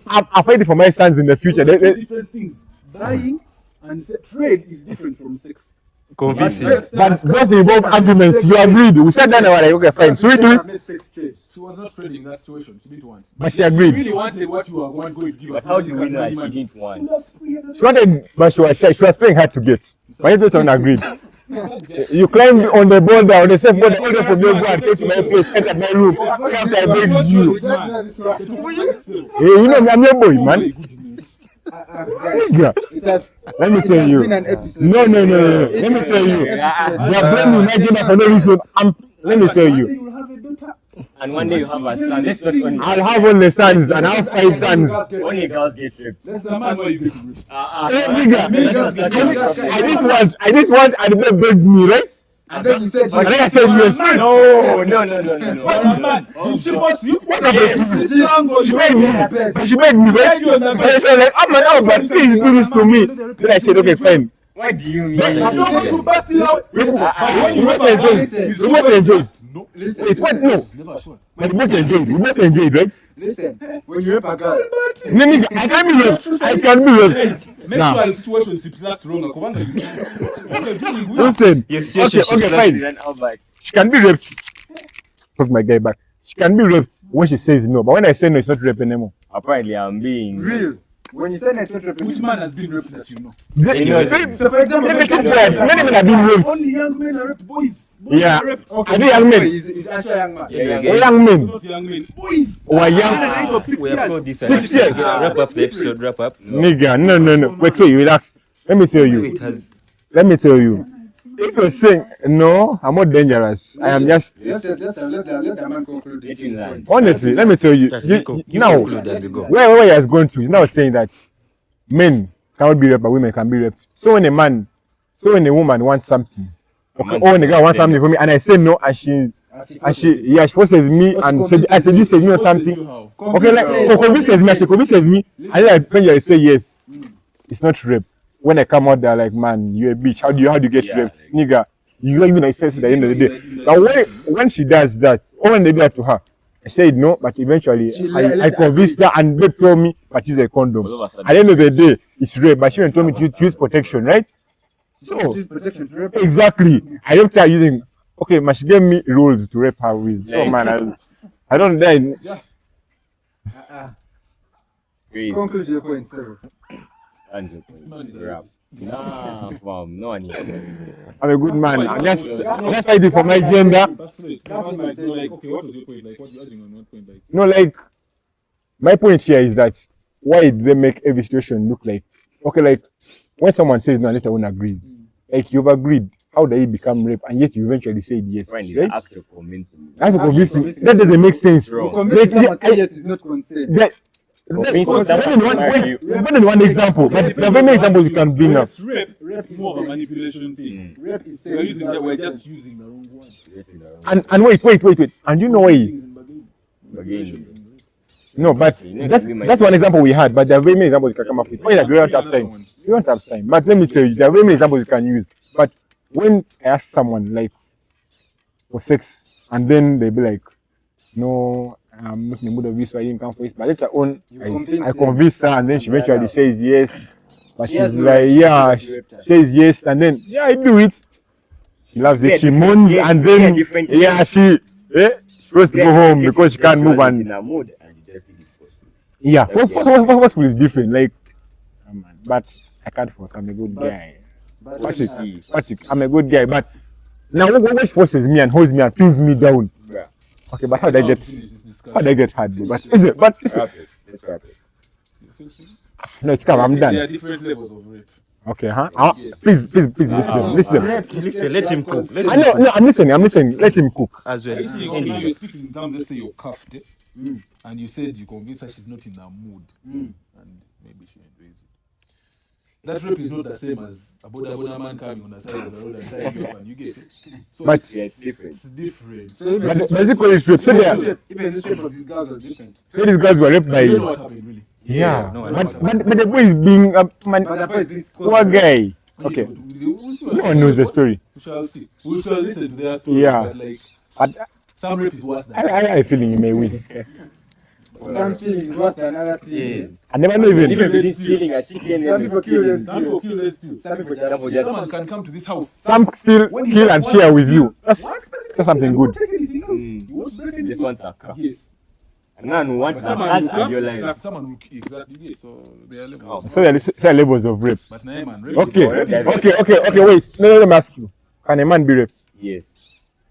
S3: I'm fighting for my sons in the future.
S6: Different things. Buying and trade is different from sex.
S4: Convincing.
S3: But what involve arguments? You agreed. We sat down and were like, okay, fine. So we do it.
S6: She was not trading that situation. She didn't want.
S3: But she
S6: She
S3: agreed.
S6: really wanted what you are going to give her.
S2: But how do we know that she didn't want?
S3: She wanted, but she was shy. She was playing hard to get. But you don't agreed. You climbed on the border, on the same border, order from your and came to my place, entered my room. After I begged you. Hey, you know, I'm your boy, man. Nigga. Let me tell you. No. Let me tell you. They are blaming Nigeria for no reason. Let me tell you.
S2: And one day you have a son. Let's not only.
S3: I'll have only sons and I'll have 5 sons.
S2: Only girls get raped.
S6: That's the man where you get rich.
S3: Hey, nigga. I didn't want Adibet begged me, right?
S1: And then you said,
S3: And then I said yes.
S2: No.
S6: You're a man. She wants you.
S3: What happened to me? She begged me. She begged me, right?
S6: you on that
S3: And I said, like, I'm an out, but please do this to me. Then I said, okay, fine.
S2: What do you mean?
S6: I don't want to bust it out.
S3: We both enjoyed.
S6: No.
S1: listen,
S3: Wait, what? No.
S6: Never sure.
S3: But we both enjoyed, right?
S1: listen, when you rape a girl,
S3: No, nigga, I can be raped. I can be raped.
S6: Make
S3: Nah.
S6: sure the situation last longer. Kubanga, you
S3: Listen.
S4: Yes,
S3: Okay, fine. She can be raped. Put my guy back. She can be raped when she says no. But when I say no, it's not rape anymore.
S2: Apparently, I'm being
S1: real. When you say next not raping,
S6: Which man has been raped that you know?
S1: so for example,
S3: Let me keep quiet. Many men have been raped.
S6: Only young men are raped. Boys.
S3: Yeah.
S6: Are raped.
S3: Are they young men?
S1: He's actually a young man.
S4: Yeah,
S3: Or young men?
S6: Not young men. Boys.
S3: Or young?
S6: Under the age of 6
S4: We have
S6: years.
S4: called this
S3: 6 years.
S4: Wrap up the episode. Wrap up.
S3: Nigga, no. Wait, relax. Let me tell you.
S4: It has.
S3: Let me tell you. If you're saying no, I'm not dangerous. I am just.
S1: Let the man conclude this point.
S3: Honestly, let me tell you.
S4: You
S3: Now,
S4: conclude and we go.
S3: where he has gone to is now saying that men cannot be raped, but women can be raped. So when a woman wants something, okay, or when a girl wants something from me, and I say no, and she forces me and said, I said, you said me or something. Okay, like, she convinces me, and then I eventually say yes. It's not rape. When I come out there, like, man, you're a bitch. How do you get raped, nigga? You don't even sense at the end of the day. But when she does that, or when they do that to her, I said no, but eventually I convinced her, and they told me, but use a condom. At the end of the day, it's rape. But she even told me to use protection, right? So exactly, I don't start using. Okay, but she gave me rules to rape her with. So man, I don't then.
S1: Conclude your point, sir.
S2: Nah, fam, no one here.
S3: I'm a good man. I'm just fighting for my gender.
S6: That's right. Like, okay, what was your point? Like, what you arguing on? What point? Like,
S3: No, like my point here is that why did they make every situation look like okay? Like when someone says no, and later one agrees. Like you've agreed. How did it become rape? And yet you eventually said yes,
S2: Friend, it's
S3: right?
S2: an act of convincing.
S3: That's convincing. That doesn't make sense.
S2: Wrong.
S1: Convincing someone say yes is not consent.
S3: That,
S2: Convincing someone to marry you.
S3: one example, but there are many examples you can bring up.
S6: rape is more of a manipulation thing.
S1: Rape is
S6: We're using that. We're
S1: saying
S6: just using the wrong word.
S3: And wait. And you know why?
S2: Again,
S3: No, but that's one example we had, but there are very many examples you can come up with. Why that we don't have time? We don't have time. But let me tell you, there are very many examples you can use. But when I ask someone like for sex, and then they be like, no, I'm not in the mood of this, so I didn't come for it. But later on, I convince her, and then she eventually says yes. But she's like, yeah, she says yes, and then I do it. She loves it. She moans, and then she supposed to go home because she can't move. And
S2: in a mood and you just did it for free.
S3: Yeah, first school is different. Like, but I can't force. I'm a good guy. Patrick, I'm a good guy. But now, what forces me and holds me and pins me down?
S2: Bruh.
S3: Okay, but how do I get? How do I get hard? Bro? But
S2: Let's wrap it.
S3: no, it's calm. I'm
S6: There are
S3: done.
S6: different levels of rape.
S3: Okay, huh? Please, listen.
S4: Listen, let him cook. Let
S3: I
S4: him
S3: know,
S4: cook
S3: no, I'm listening. Let him cook.
S4: as well.
S6: Are you saying now
S4: Anyway.
S6: you're speaking in terms, let's say you're cuffed, and you said you convinced her she's not in the mood, and maybe she enjoys it. That rape is not the same as a Boda man coming on the side of the road and tying you up and you get it. So
S3: But
S2: It's different.
S6: it's different.
S3: but basically, it's rape. So there,
S1: Even this rape of these girls was different.
S3: so these guys were raped by.
S6: You don't know what happened, really.
S3: Yeah,
S4: No, I
S3: but the boy is being a man,
S1: But the boy is being
S3: poor guy. Okay, no one knows the story.
S6: We shall see. We shall listen to their story.
S3: Yeah.
S6: But like,
S3: But
S6: some rape is worse than
S3: I have a feeling you may win.
S1: Some stealing is worse than other stealing.
S4: Yes.
S3: I never know even.
S2: Even between stealing a chicken
S1: Some
S2: and
S1: people kill them.
S6: some people kill us too.
S1: Some people
S2: Some
S1: just.
S6: Someone can come to this house.
S3: Some still kill and share with you. That's something good.
S6: Take anything else. You won't break
S2: this
S6: anything.
S2: one's a car.
S6: Yes.
S2: And now we want to
S6: Someone
S2: add
S6: will
S2: to
S6: come.
S2: your life.
S6: Someone will kill. Exactly. Yes. So they are levels.
S3: So there are levels of rape.
S6: But now, man, rape
S3: Okay,
S6: is
S3: okay. Wait. No, let me ask you. Can a man be raped?
S2: Yes.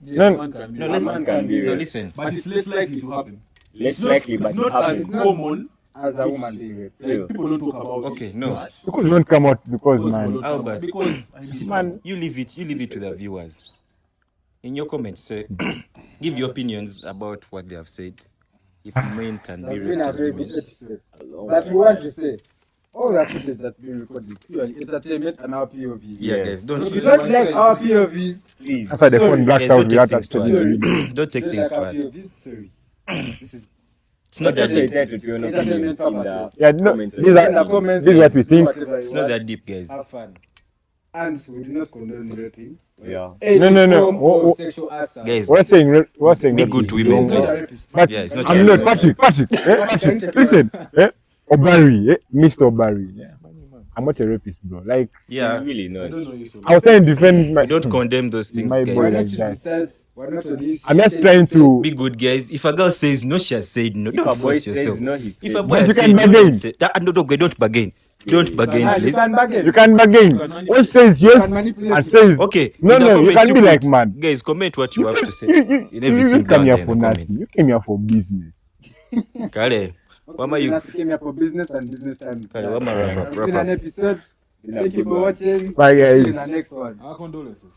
S6: Yes,
S3: No,
S6: man can be.
S4: No,
S6: raped.
S4: listen.
S2: man can be
S4: No,
S2: raped.
S4: listen.
S6: But it's less likely to happen.
S2: Less likely, but
S6: It's
S2: it
S6: not as
S2: happens.
S6: common.
S1: As a woman being raped.
S6: Like, people don't talk about
S4: Okay,
S6: it.
S4: no.
S6: much.
S3: Because you don't come out because
S6: Because
S3: man.
S6: people don't talk
S4: Albert.
S6: about it. Because I mean,
S3: Man,
S4: You leave it to the viewers. In your comments, say, give your opinions about what they have said. If men can be
S1: It's been
S4: raped
S1: a
S4: as
S1: very
S4: women.
S1: good episode. But we want to say, all the footage that's been recorded, purely entertainment and our POVs.
S4: Yeah,
S2: Yes.
S4: guys, don't
S1: If you don't like our POVs,
S2: Please.
S3: that's why the phone blacks
S4: Guys,
S3: out
S4: don't take
S3: without
S4: things
S3: us
S4: to
S3: telling
S4: heart.
S3: you.
S4: Don't take
S1: don't
S4: things
S1: like
S4: to
S1: our
S4: heart.
S1: POVs, sorry. This is
S4: It's not that
S2: Just
S4: deep.
S2: try to turn up
S1: Entertainment
S2: from the
S1: purposes.
S3: Yeah, no,
S2: comments.
S3: these
S1: in the
S3: are
S1: comments.
S3: this is what we
S1: do
S3: think.
S1: whatever you
S4: It's not
S1: want.
S4: that deep, guys.
S1: Have fun. And we do not condone raping.
S2: Yeah.
S1: Any
S3: No.
S1: form
S3: Oh,
S1: of sexual assault.
S4: Guys,
S3: We're saying
S4: Be good to women,
S1: He's not
S4: guys.
S1: a rapist.
S3: But
S4: Yeah, it's not
S3: I'm
S4: your
S3: not
S4: right.
S3: Patrick. Listen, Obari, Mr. Obari. Yeah. I'm not a rapist, bro. Like
S4: Yeah,
S2: Really
S6: I
S2: not.
S6: don't know if so.
S3: I was trying to defend my.
S4: we don't condemn those things,
S3: My
S1: We're
S3: boy
S1: not
S4: guys.
S3: like that.
S1: choosing sides. We're not on this.
S3: I'm just trying to.
S4: Be good, guys. If a girl says no, she has said no.
S2: If
S4: Don't
S2: a boy
S4: force
S2: says
S4: yourself.
S2: no, he
S4: If
S2: says
S4: a
S2: no.
S4: boy
S3: But you
S4: has
S3: can
S4: said no,
S3: bargain.
S4: don't say that. No, don't bargain. Don't bargain,
S1: You
S4: please.
S1: can bargain.
S3: You can bargain. One says yes
S1: can manipulate
S3: and
S1: it.
S3: says
S4: Okay.
S3: No,
S4: in the
S3: you
S4: comments,
S3: can be like
S4: put-
S3: man.
S4: Guys, comment what you have to say.
S3: You
S4: In everything
S3: come
S4: down
S3: here
S4: there in
S3: for
S4: the
S3: nothing.
S4: comments.
S3: You came here for business.
S4: Kale, Mama, you.
S1: Nas came here for business and business time.
S4: Kale, Mama, wrap
S1: It's been
S4: up.
S1: an episode. Thank you for watching.
S3: Bye,
S1: See you in the
S3: guys.
S1: next one.
S6: Our condolences.